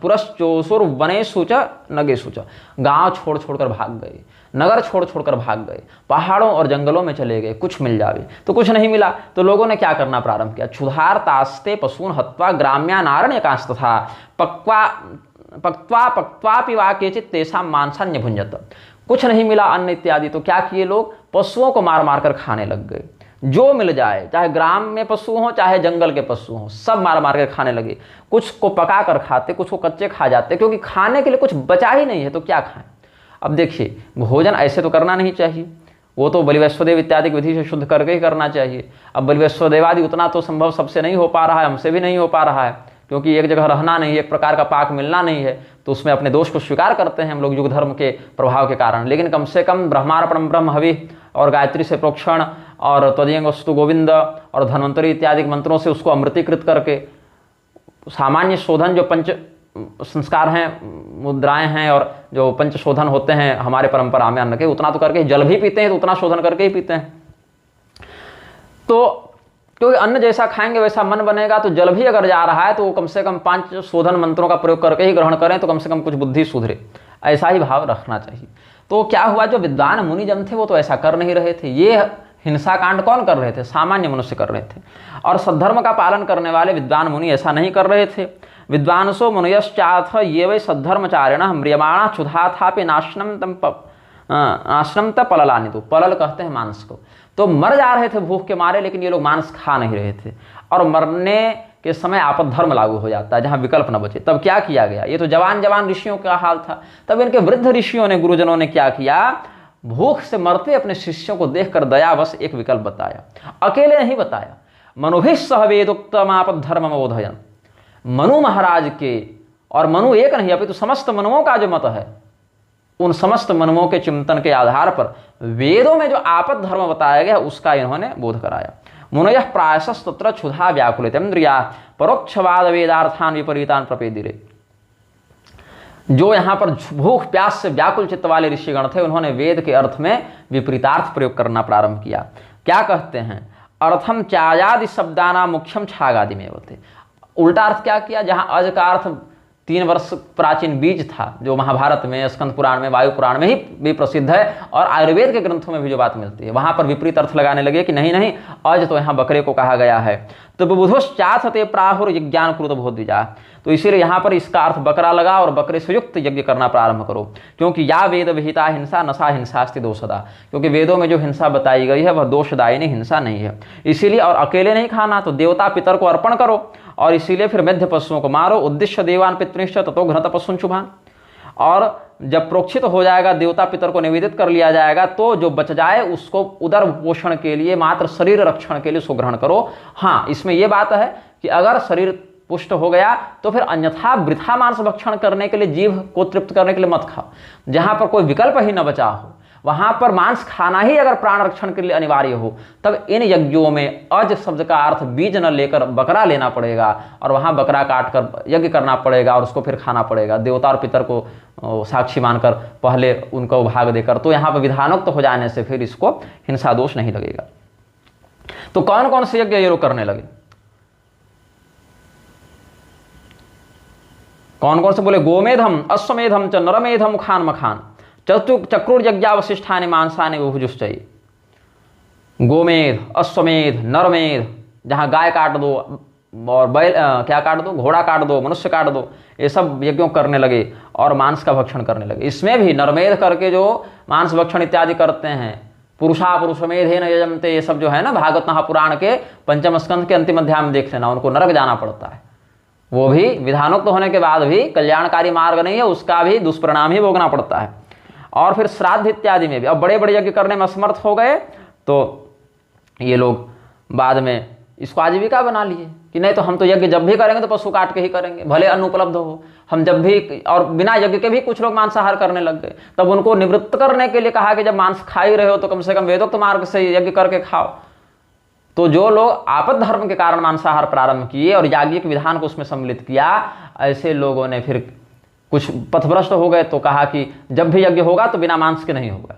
पुरश्चोसुर वनेषु च नगेषु च, गाँव छोड़ छोड़कर भाग गए, नगर छोड़ छोड़कर भाग गए, पहाड़ों और जंगलों में चले गए, कुछ मिल जावे तो कुछ नहीं मिला। तो लोगों ने क्या करना प्रारंभ किया? क्षुधार तास्ते पशून हत्वा ग्राम्यानारण्यकांस्त था पक्त्वा पिवा केचित तेषां मांसान्य भुंजत। कुछ नहीं मिला अन्न इत्यादि, तो क्या किए लोग? पशुओं को मार मार कर खाने लग गए। जो मिल जाए, चाहे ग्राम में पशु हो चाहे जंगल के पशु हो, सब मार मार कर खाने लगे। कुछ को पका कर खाते, कुछ को कच्चे खा जाते, क्योंकि खाने के लिए कुछ बचा ही नहीं है तो क्या खाएं। अब देखिए, भोजन ऐसे तो करना नहीं चाहिए, वो तो बलिवैश्वदेव इत्यादि की विधि से शुद्ध करके ही करना चाहिए। अब बलिवैश्वदेवादि उतना तो संभव सबसे नहीं हो पा रहा है, हमसे भी नहीं हो पा रहा है, क्योंकि एक जगह रहना नहीं, एक प्रकार का पाक मिलना नहीं है, तो उसमें अपने दोष को स्वीकार करते हैं हम लोग युग धर्म के प्रभाव के कारण। लेकिन कम से कम ब्रह्मार्पणम ब्रह्म हवि और गायत्री से प्रोक्षण और त्वदीयं वस्तु गोविंद और धन्वंतरी इत्यादि मंत्रों से उसको अमृतीकृत करके सामान्य शोधन जो पंच संस्कार हैं, मुद्राएं हैं और जो पंच शोधन होते हैं हमारे परंपरा में अन्न के, उतना तो करके, जल भी पीते हैं तो उतना शोधन करके ही पीते हैं। तो क्योंकि अन्न जैसा खाएंगे वैसा मन बनेगा, तो जल भी अगर जा रहा है तो वो कम से कम 5 शोधन मंत्रों का प्रयोग करके ही ग्रहण करें तो कम से कम कुछ बुद्धि सुधरे, ऐसा ही भाव रखना चाहिए। तो क्या हुआ, जो विद्वान मुनिजन थे वो तो ऐसा कर नहीं रहे थे। ये हिंसा कांड कौन कर रहे थे? सामान्य मनुष्य कर रहे थे। और सद्धर्म का पालन करने वाले विद्वान मुनि ऐसा नहीं कर रहे थे। विद्वांसो मुनयश्चाथ ये वै सद्धर्मचारिण म्रियमाणा क्षुधाथापि नाशनम त पललानि, तो पलल कहते हैं मांस को। तो मर जा रहे थे भूख के मारे, लेकिन ये लोग मांस खा नहीं रहे थे। और मरने के समय आपद धर्म लागू हो जाता है, जहाँ विकल्प न बचे। तब क्या किया गया? ये तो जवान जवान ऋषियों का हाल था। तब इनके वृद्ध ऋषियों ने, गुरुजनों ने क्या किया? भूख से मरते अपने शिष्यों को देखकर दयावश एक विकल्प बताया। अकेले नहीं बताया, मनुभिः सह वेदोक्तम आपद धर्म अवोधयन्। मनु महाराज के, और मनु एक नहीं अपितु समस्त मनुओं का जो मत है, उन समस्त मनुओं के चिंतन के आधार पर वेदों में जो आपद धर्म बताया गया उसका इन्होंने बोध कराया। मुनयः प्रायशस्तत्र क्षुधा व्याकुलितेन्द्रिया परोक्षवाद वेदार्थान विपरीतान प्रपेदिरे। जो यहाँ पर भूख प्यास से व्याकुल चित्त वाले ऋषिगण थे, उन्होंने वेद के अर्थ में विपरीतार्थ प्रयोग करना प्रारंभ किया। क्या कहते हैं? अर्थम चायादि शब्दाना मुख्यम छागादि में होते। उल्टा अर्थ क्या किया? जहाँ अज का अर्थ 3 वर्ष प्राचीन बीज था, जो महाभारत में, स्कंद पुराण में, वायु पुराण में ही भी प्रसिद्ध है, और आयुर्वेद के ग्रंथों में भी जो बात मिलती है, वहां पर विपरीत अर्थ लगाने लगे कि नहीं नहीं, अज तो यहाँ बकरे को कहा गया है। तो बुधोश्चाथते प्राहुर यज्ञान कुरुत भोद्विजा, तो इसीलिए यहाँ पर इसका अर्थ बकरा लगा और बकरे से युक्त यज्ञ करना प्रारंभ करो। क्योंकि या वेद विहिता हिंसा नशा हिंसास्ति दोषदा, क्योंकि वेदों में जो हिंसा बताई गई है वह दोषदायिनी हिंसा नहीं है। इसीलिए, और अकेले नहीं खाना, तो देवता पितर को अर्पण करो, और इसीलिए फिर मेध्य पशुओं को मारो। उद्देश्य देवान पितृश्च ततो घृत पशुन शुभान। और जब प्रोक्षित हो जाएगा, देवता पितर को निवेदित कर लिया जाएगा, तो जो बच जाए उसको उदर पोषण के लिए, मात्र शरीर रक्षण के लिए उसको ग्रहण करो। हाँ, इसमें यह बात है कि अगर शरीर पुष्ट हो गया तो फिर अन्यथा वृथा मांस भक्षण करने के लिए, जीव को तृप्त करने के लिए मत खाओ। जहां पर कोई विकल्प ही न बचा हो, वहां पर मांस खाना ही अगर प्राण रक्षण के लिए अनिवार्य हो, तब इन यज्ञों में अज शब्द का अर्थ बीज न लेकर बकरा लेना पड़ेगा, और वहां बकरा काट कर यज्ञ करना पड़ेगा, और उसको फिर खाना पड़ेगा, देवता और पितर को साक्षी मानकर पहले उनको भाग देकर। तो यहाँ पर विधानोक्त हो जाने से फिर इसको हिंसा दोष नहीं लगेगा। तो कौन कौन से यज्ञ ये लोग करने लगे? कौन कौन से बोले? गोमेधम अश्वमेधम च नरमेधम मुखान मखान चक्रुर्यज्ञावशिष्ठानि मांसानि बहुजुश्चये। गोमेध, अश्वमेध, नरमेध, जहाँ गाय काट दो और बैल क्या काट दो, घोड़ा काट दो, मनुष्य काट दो, ये सब यज्ञों करने लगे और मांस का भक्षण करने लगे। इसमें भी नरमेध करके जो मांस भक्षण इत्यादि करते हैं, पुरुषा पुरुषमेधेन यजन्ते, ये सब जो है ना, भागवत महापुराण के 5म स्कंध के अंतिम अध्याय में देख लेना, उनको नरक जाना पड़ता है। वो भी विधानोक्त होने के बाद भी कल्याणकारी मार्ग नहीं है, उसका भी दुष्परिणाम ही भोगना पड़ता है। और फिर श्राद्ध इत्यादि में भी अब बड़े बड़े यज्ञ करने में असमर्थ हो गए, तो ये लोग बाद में इसको आजीविका बना लिए कि नहीं तो हम तो यज्ञ जब भी करेंगे तो पशु काट के ही करेंगे, भले अन्न उपलब्ध हो, हम जब भी। और बिना यज्ञ के भी कुछ लोग मांसाहार करने लग गए। तब उनको निवृत्त करने के लिए कहा कि जब मांस खा ही रहे हो तो कम से कम वेदोक्त मार्ग से यज्ञ करके खाओ। तो जो लोग आपद धर्म के कारण मांसाहार प्रारंभ किए और याज्ञिक विधान को उसमें सम्मिलित किया, ऐसे लोगों ने फिर कुछ पथभ्रष्ट हो गए, तो कहा कि जब भी यज्ञ होगा तो बिना मांस के नहीं होगा।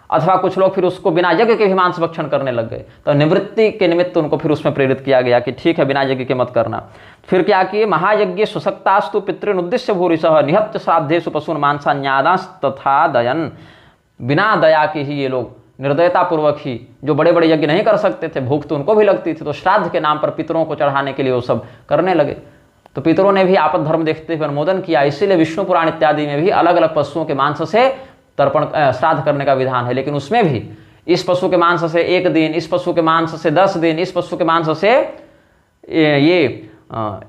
अथवा कुछ लोग फिर उसको बिना यज्ञ के भी मांस भक्षण करने लग गए, तो निवृत्ति के निमित्त उनको फिर उसमें प्रेरित किया गया कि ठीक है, बिना यज्ञ के मत करना। फिर क्या किए? महायज्ञ सुशक्तास्तु पितृन उद्देश्य भूरिशः निहत्य श्राद्धेषु पशून् मांसान्यादांश तथा दयन। बिना दया के ही ये लोग निर्दयता पूर्वक ही, जो बड़े बड़े यज्ञ नहीं कर सकते थे, भूख तो उनको भी लगती थी, तो श्राद्ध के नाम पर पितरों को चढ़ाने के लिए वो सब करने लगे। तो पितरों ने भी आपद धर्म देखते हुए अनुमोदन किया। इसीलिए विष्णु पुराण इत्यादि में भी अलग अलग पशुओं के मांस से तर्पण श्राद्ध करने का विधान है। लेकिन उसमें भी इस पशु के मांस से 1 दिन, इस पशु के मांस से 10 दिन, इस पशु के मांस से ये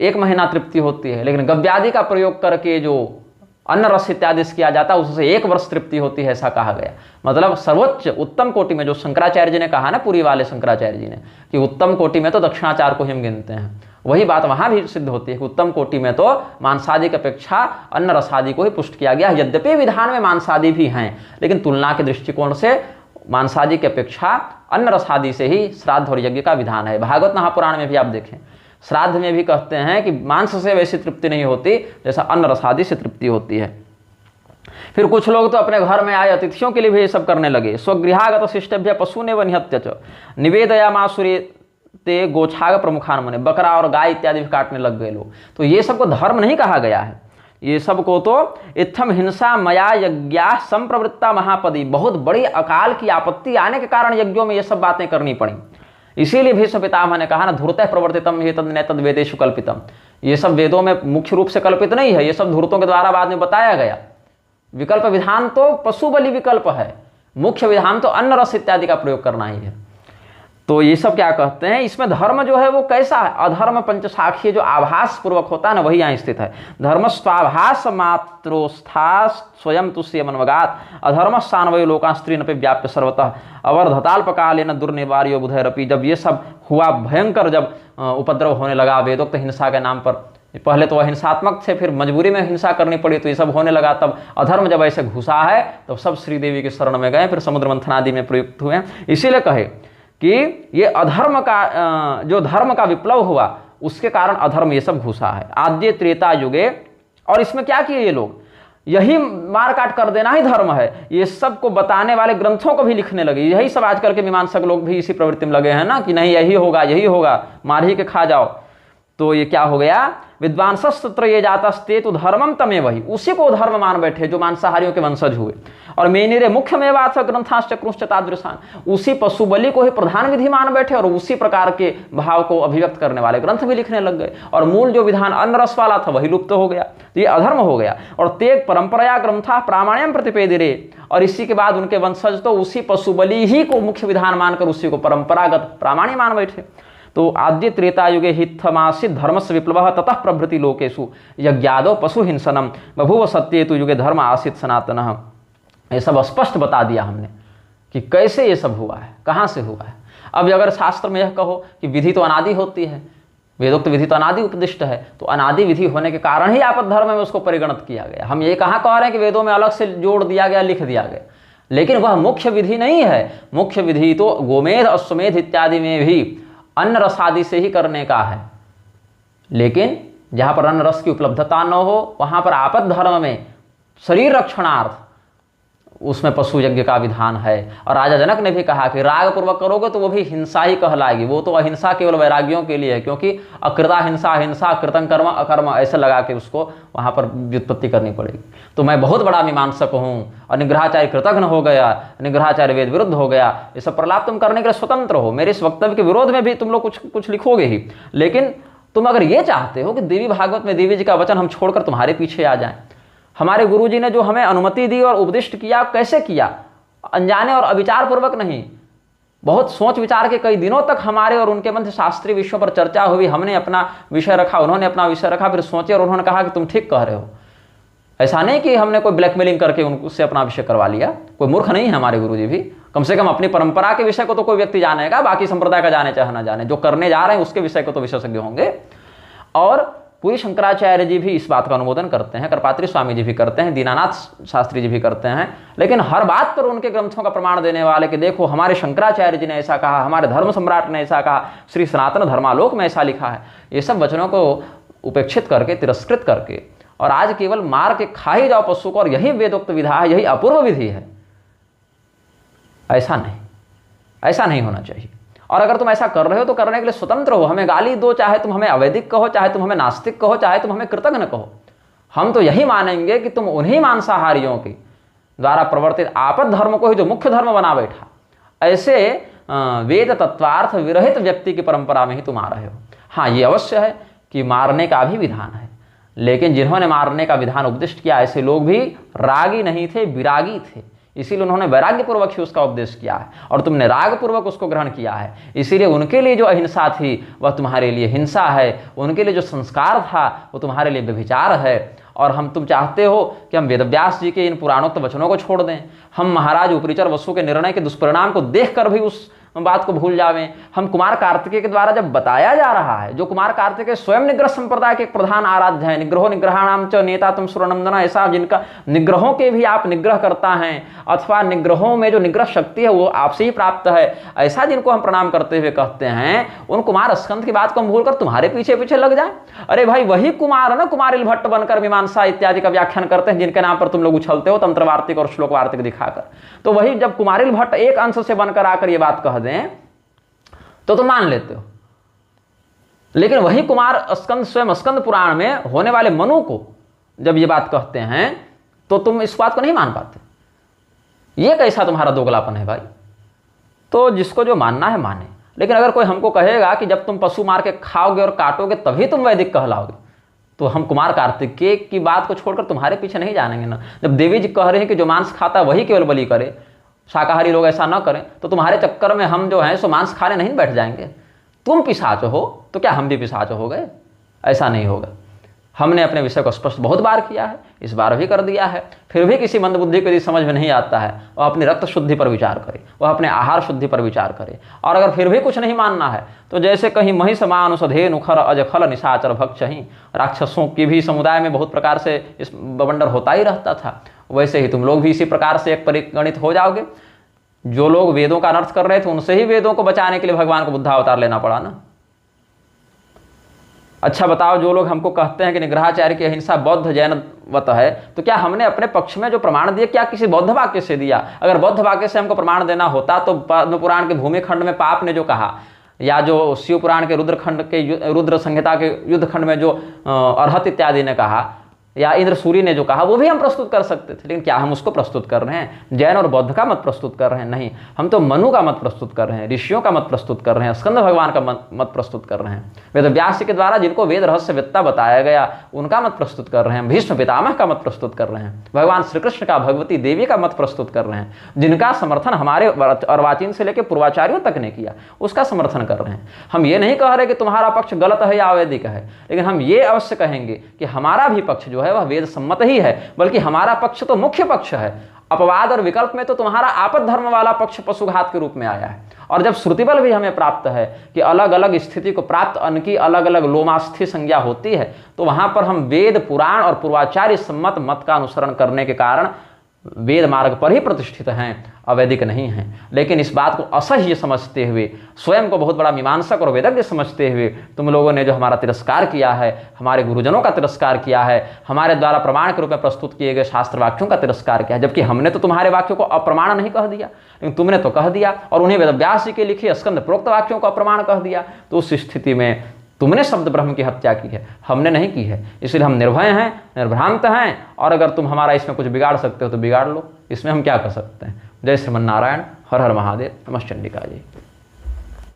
1 महीना तृप्ति होती है। लेकिन गव्यादि का प्रयोग करके जो अन्न रस इत्यादि किया जाता है उससे 1 वर्ष तृप्ति होती है, ऐसा कहा गया। मतलब सर्वोच्च उत्तम कोटि में, जो शंकराचार्य जी ने कहा ना, पुरी वाले शंकराचार्य जी ने, कि उत्तम कोटि में तो दक्षिणाचार को ही हम गिनते हैं, वही बात वहाँ भी सिद्ध होती है कि उत्तम कोटि में तो मांसादि की अपेक्षा अन्न रसादि को ही पुष्ट किया गया। यद्यपि विधान में मांसादि भी हैं, लेकिन तुलना के दृष्टिकोण से मांसादि की अपेक्षा अन्न रसादि से ही श्राद्ध और यज्ञ का विधान है। भागवत महापुराण में भी आप देखें, श्राद्ध में भी कहते हैं कि मांस से वैसी तृप्ति नहीं होती जैसा अन्न रसादि से तृप्ति होती है। फिर कुछ लोग तो अपने घर में आए अतिथियों के लिए भी ये सब करने लगे। स्वगृहागत शिष्टभ्य पशुने व निहत्य च निवेदयामासुरे ते गोछाग प्रमुखान मने, बकरा और गाय इत्यादि भी काटने लग गए लोग। तो ये सबको धर्म नहीं कहा गया है, ये सबको तो इत्थम हिंसा मया यज्ञा संप्रवृत्ता महापदी, बहुत बड़ी अकाल की आपत्ति आने के कारण यज्ञों में ये सब बातें करनी पड़ी। इसीलिए भीष्म पितामह ने कहा ना, धूर्तः प्रवर्तितम ये तद नैतद वेदेषु कल्पितम, ये सब वेदों में मुख्य रूप से कल्पित नहीं है, ये सब धूर्तों के द्वारा बाद में बताया गया। विकल्प विधान तो पशु बलि विकल्प है, मुख्य विधान तो अन्न रस इत्यादि का प्रयोग करना ही है। तो ये सब क्या कहते हैं, इसमें धर्म जो है वो कैसा है, अधर्म पंचसाखी जो आभास पूर्वक होता है ना, वही यहाँ स्थित है। धर्म स्वाभास मात्रोस्था स्वयं तुष्य मनवगात अधर्म सान्वय लोका स्त्री नपे व्याप्य सर्वतः अवर्धताल्पकाले न दुर्निवार्यो बुधैरपि। जब ये सब हुआ भयंकर, जब उपद्रव होने लगा वेदोक्त हिंसा के नाम पर, पहले तो अहिंसात्मक थे, फिर मजबूरी में हिंसा करनी पड़ी, तो ये सब होने लगा। तब अधर्म जब ऐसे घुसा है तब सब श्रीदेवी के शरण में गए, फिर समुद्र मंथन आदि में प्रयुक्त हुए। इसीलिए कहे कि ये अधर्म का, जो धर्म का विप्लव हुआ उसके कारण अधर्म ये सब घुसा है आद्य त्रेता युगे। और इसमें क्या किए ये लोग, यही मार काट कर देना ही धर्म है, ये सब को बताने वाले ग्रंथों को भी लिखने लगे। यही सब आजकल के मीमांसक लोग भी इसी प्रवृत्ति में लगे हैं ना, कि नहीं यही होगा यही होगा, मार ही के खा जाओ। तो ये क्या हो गया, विद्वांसस्तत्र ये जातस्ते तो धर्मम तमे, वही उसी को धर्म मान बैठे जो मांसाहारियों के वंशज हुए। और मेनिरे मुख्य मेवाथ ग्रंथाश्चक्रुश्च तादृशान, उसी पशु बलि को ही प्रधान विधि मान बैठे और उसी प्रकार के भाव को अभिव्यक्त करने वाले ग्रंथ भी लिखने लग गए। और मूल जो विधान अन्न रस वाला था वही लुप्त हो गया, तो ये अधर्म हो गया। और तेग परंपराया ग्रंथा प्रामाण्यम प्रतिपेदिरे, और इसी के बाद उनके वंशज तो उसी पशु बलि ही को मुख्य विधान मानकर उसी को परंपरागत प्रामाण्य मान बैठे। तो आद्य त्रेता युगे हितमासित धर्मस्य विप्लव ततः प्रभृति लोकेषु यज्ञादो पशु हिंसनम बभूव सत्येतु युगे धर्म आसित सनातनः। ये सब स्पष्ट बता दिया हमने कि कैसे ये सब हुआ है, कहाँ से हुआ है। अब अगर शास्त्र में यह कहो कि विधि तो अनादि होती है, वेदोक्त विधि तो अनादि उपदिष्ट है, तो अनादि विधि होने के कारण ही आपद धर्म में उसको परिगणित किया गया। हम ये कहाँ कह रहे हैं कि वेदों में अलग से जोड़ दिया गया, लिख दिया गया, लेकिन वह मुख्य विधि नहीं है। मुख्य विधि तो गोमेध अश्वमेध इत्यादि में भी अन्न रस आदि से ही करने का है, लेकिन जहाँ पर अन्न रस की उपलब्धता न हो वहाँ पर आपद धर्म में शरीर रक्षणार्थ उसमें पशु यज्ञ का विधान है। और राजा जनक ने भी कहा कि राग पूर्वक करोगे तो वो भी हिंसा ही कहलाएगी, वो तो अहिंसा केवल वैरागियों के लिए है, क्योंकि अकृता हिंसा हिंसा कृतं कर्म अकर्म ऐसे लगा के उसको वहाँ पर व्युत्पत्ति करनी पड़ेगी। तो मैं बहुत बड़ा मीमांसक हूँ और निग्रहाचार्य कृतघ्न हो गया, निग्रहाचार्य वेद विरुद्ध हो गया, ये सब प्रलाप तुम करने के लिए स्वतंत्र हो। मेरे इस वक्तव्य के विरोध में भी तुम लोग कुछ लिखोगे ही, लेकिन तुम अगर ये चाहते हो कि देवी भागवत में देवी जी का वचन हम छोड़कर तुम्हारे पीछे आ जाएं, हमारे गुरुजी ने जो हमें अनुमति दी और उपदिष्ट किया, कैसे किया, अनजाने और अविचार पूर्वक नहीं, बहुत सोच विचार के कई दिनों तक हमारे और उनके मध्य शास्त्रीय विषयों पर चर्चा हुई। हमने अपना विषय रखा, उन्होंने अपना विषय रखा, फिर सोचे और उन्होंने कहा कि तुम ठीक कह रहे हो। ऐसा नहीं कि हमने कोई ब्लैकमेलिंग करके उनसे अपना विषय करवा लिया, कोई मूर्ख नहीं है हमारे गुरुजी भी। कम से कम अपनी परंपरा के विषय को तो कोई व्यक्ति जानेगा, बाकी संप्रदाय का जाने चाहे ना जाने, जो करने जा रहे हैं उसके विषय को तो विशेषज्ञ होंगे। और पूरी शंकराचार्य जी भी इस बात का अनुमोदन करते हैं, करपात्री स्वामी जी भी करते हैं, दीनानाथ शास्त्री जी भी करते हैं, लेकिन हर बात पर उनके ग्रंथों का प्रमाण देने वाले कि देखो हमारे शंकराचार्य जी ने ऐसा कहा, हमारे धर्म सम्राट ने ऐसा कहा, श्री सनातन धर्मालोक में ऐसा लिखा है, ये सब वचनों को उपेक्षित करके, तिरस्कृत करके और आज केवल मार के खा ही जाओ पशु को और यही वेदोक्त विधा है, यही अपूर्व विधि है, ऐसा नहीं होना चाहिए। और अगर तुम ऐसा कर रहे हो तो करने के लिए स्वतंत्र हो, हमें गाली दो, चाहे तुम हमें अवैदिक कहो, चाहे तुम हमें नास्तिक कहो, चाहे तुम हमें कृतज्ञ कहो, हम तो यही मानेंगे कि तुम उन्हीं मांसाहारियों के द्वारा प्रवर्तित आपद धर्म को ही जो मुख्य धर्म बना बैठा, ऐसे वेद तत्वार्थ विरहित व्यक्ति की परंपरा में ही तुम आ रहे हो। हाँ, ये अवश्य है कि मारने का भी विधान है, लेकिन जिन्होंने मारने का विधान उपदिष्ट किया ऐसे लोग भी रागी नहीं थे, विरागी थे, इसीलिए उन्होंने वैराग्य पूर्वक ही उसका उपदेश किया है और तुमने राग पूर्वक उसको ग्रहण किया है। इसीलिए उनके लिए जो अहिंसा थी वह तुम्हारे लिए हिंसा है, उनके लिए जो संस्कार था वो तुम्हारे लिए व्यभिचार है। और तुम चाहते हो कि हम वेदव्यास जी के इन पुराणोक्त वचनों को छोड़ दें, हम महाराज उपरिचर वसु के निर्णय के दुष्परिणाम को देखकर भी उस बात को भूल जावें। हम कुमार कार्तिकेय के द्वारा जब बताया जा रहा है, जो कुमार कार्तिकेय स्वयं निग्रह संप्रदाय के एक प्रधान आराध्य है, निग्रहो निग्रहाणाम च नेता तुम सुरनंदना, ऐसा जिनका निग्रहों के भी आप निग्रह करता है अथवा निग्रहों में जो निग्रह शक्ति है वो आपसे ही प्राप्त है, ऐसा जिनको हम प्रणाम करते हुए कहते हैं, उन कुमार स्कंद की बात को हम भूलकर तुम्हारे पीछे पीछे लग जाए। अरे भाई वही कुमार ना कुमारिल भट्ट बनकर मीमांसा इत्यादि का व्याख्यान करते हैं, जिनके नाम पर तुम लोग उछलते हो तंत्र वार्तिक और श्लोक वार्तिक दिखाकर। तो वही जब कुमारिल भट्ट एक अंश से बनकर आकर ये बात कह दें तो तुम मान लेते हो, लेकिन वही कुमार स्कंद स्वयं स्कंद पुराण में होने वाले मनु को जब ये बात कहते हैं तो तुम इस बात को नहीं मान पाते। ये कैसा तुम्हारा दोगलापन है भाई। तो जिसको जो मानना है माने, लेकिन अगर कोई हमको कहेगा कि जब तुम पशु मार के खाओगे और काटोगे तभी तुम वैदिक कहलाओगे, तो हम कुमार कार्तिकेय की बात को छोड़कर तुम्हारे पीछे नहीं जानेंगे ना। जब देवी जी कह रहे हैं कि जो मांस खाता है वही केवल बलि करे, शाकाहारी लोग ऐसा ना करें, तो तुम्हारे चक्कर में हम जो हैं सो मांस खाने नहीं बैठ जाएंगे। तुम पिशाच हो तो क्या हम भी पिशाच हो गए? ऐसा नहीं होगा। हमने अपने विषय को स्पष्ट बहुत बार किया है, इस बार भी कर दिया है। फिर भी किसी मंदबुद्धि को यदि समझ में नहीं आता है, वह अपनी रक्त शुद्धि पर विचार करे, वह अपने आहार शुद्धि पर विचार करे। और अगर फिर भी कुछ नहीं मानना है तो जैसे कहीं मही समान सधे नुखर अजखल निशाचर भक्षही, राक्षसों की भी समुदाय में बहुत प्रकार से इस बवंडर होता ही रहता था, वैसे ही तुम लोग भी इसी प्रकार से एक परिगणित हो जाओगे। जो लोग वेदों का अनर्थ कर रहे थे उनसे ही वेदों को बचाने के लिए भगवान को बुद्धावतार लेना पड़ा ना। अच्छा बताओ, जो लोग हमको कहते हैं कि निग्रहाचार्य की अहिंसा बौद्ध जैनवत है, तो क्या हमने अपने पक्ष में जो प्रमाण दिए क्या किसी बौद्ध वाक्य से दिया? अगर बौद्ध वाक्य से हमको प्रमाण देना होता तो पद्म पुराण के भूमि खंड में पाप ने जो कहा, या जो शिव पुराण के रुद्र खंड के रुद्र संहिता के युद्ध खंड में जो अर्हत इत्यादि ने कहा, या इंद्र सूरी ने जो कहा, वो भी हम प्रस्तुत कर सकते थे। लेकिन क्या हम उसको प्रस्तुत कर रहे हैं? जैन और बौद्ध का मत प्रस्तुत कर रहे हैं? नहीं, हम तो मनु का मत प्रस्तुत कर रहे हैं, ऋषियों का मत प्रस्तुत कर रहे हैं, स्कंद भगवान का मत प्रस्तुत कर रहे हैं। वेद व्यास के द्वारा जिनको वेद रहस्यवेत्ता बताया गया उनका मत प्रस्तुत कर रहे हैं, भीष्म पितामह का मत प्रस्तुत कर रहे हैं, भगवान श्री कृष्ण का, भगवती देवी का मत प्रस्तुत कर रहे हैं, जिनका समर्थन हमारे अर्वाचीन से लेकर पूर्वाचार्यों तक ने किया, उसका समर्थन कर रहे हैं। हम ये नहीं कह रहे कि तुम्हारा पक्ष गलत है या अवैदिक है, लेकिन हम ये अवश्य कहेंगे कि हमारा भी पक्ष जो है वह वेद सम्मत ही है, बल्कि हमारा पक्ष तो मुख्य पक्ष है। अपवाद और विकल्प में तो तुम्हारा आपद धर्म वाला पक्ष पशुघात के रूप में आया है। और जब श्रुतिबल भी हमें प्राप्त है कि अलग अलग स्थिति को प्राप्त अन्न की अलग अलग लोमास्थि संज्ञा होती है, तो वहां पर हम वेद पुराण और पूर्वाचार्य सम्मत मत का अनुसरण करने के कारण वेद मार्ग पर ही प्रतिष्ठित हैं, अवैदिक नहीं हैं। लेकिन इस बात को असह्य समझते हुए, स्वयं को बहुत बड़ा मीमांसक और वेदज्ञ समझते हुए तुम लोगों ने जो हमारा तिरस्कार किया है, हमारे गुरुजनों का तिरस्कार किया है, हमारे द्वारा प्रमाण के रूप में प्रस्तुत किए गए शास्त्र वाक्यों का तिरस्कार किया है, जबकि हमने तो तुम्हारे वाक्यों को अप्रमाण नहीं कह दिया, लेकिन तुमने तो कह दिया और उन्हें वेदव्यास जी के लिखे स्कंद प्रोक्त वाक्यों को अप्रमाण कह दिया। तो उस स्थिति में तुमने शब्द ब्रह्म की हत्या की है, हमने नहीं की है। इसलिए हम निर्भय हैं, निर्भ्रांत हैं, और अगर तुम हमारा इसमें कुछ बिगाड़ सकते हो तो बिगाड़ लो, इसमें हम क्या कर सकते हैं। जय श्रीमन नारायण, हर हर महादेव, नमः चंडिका जी।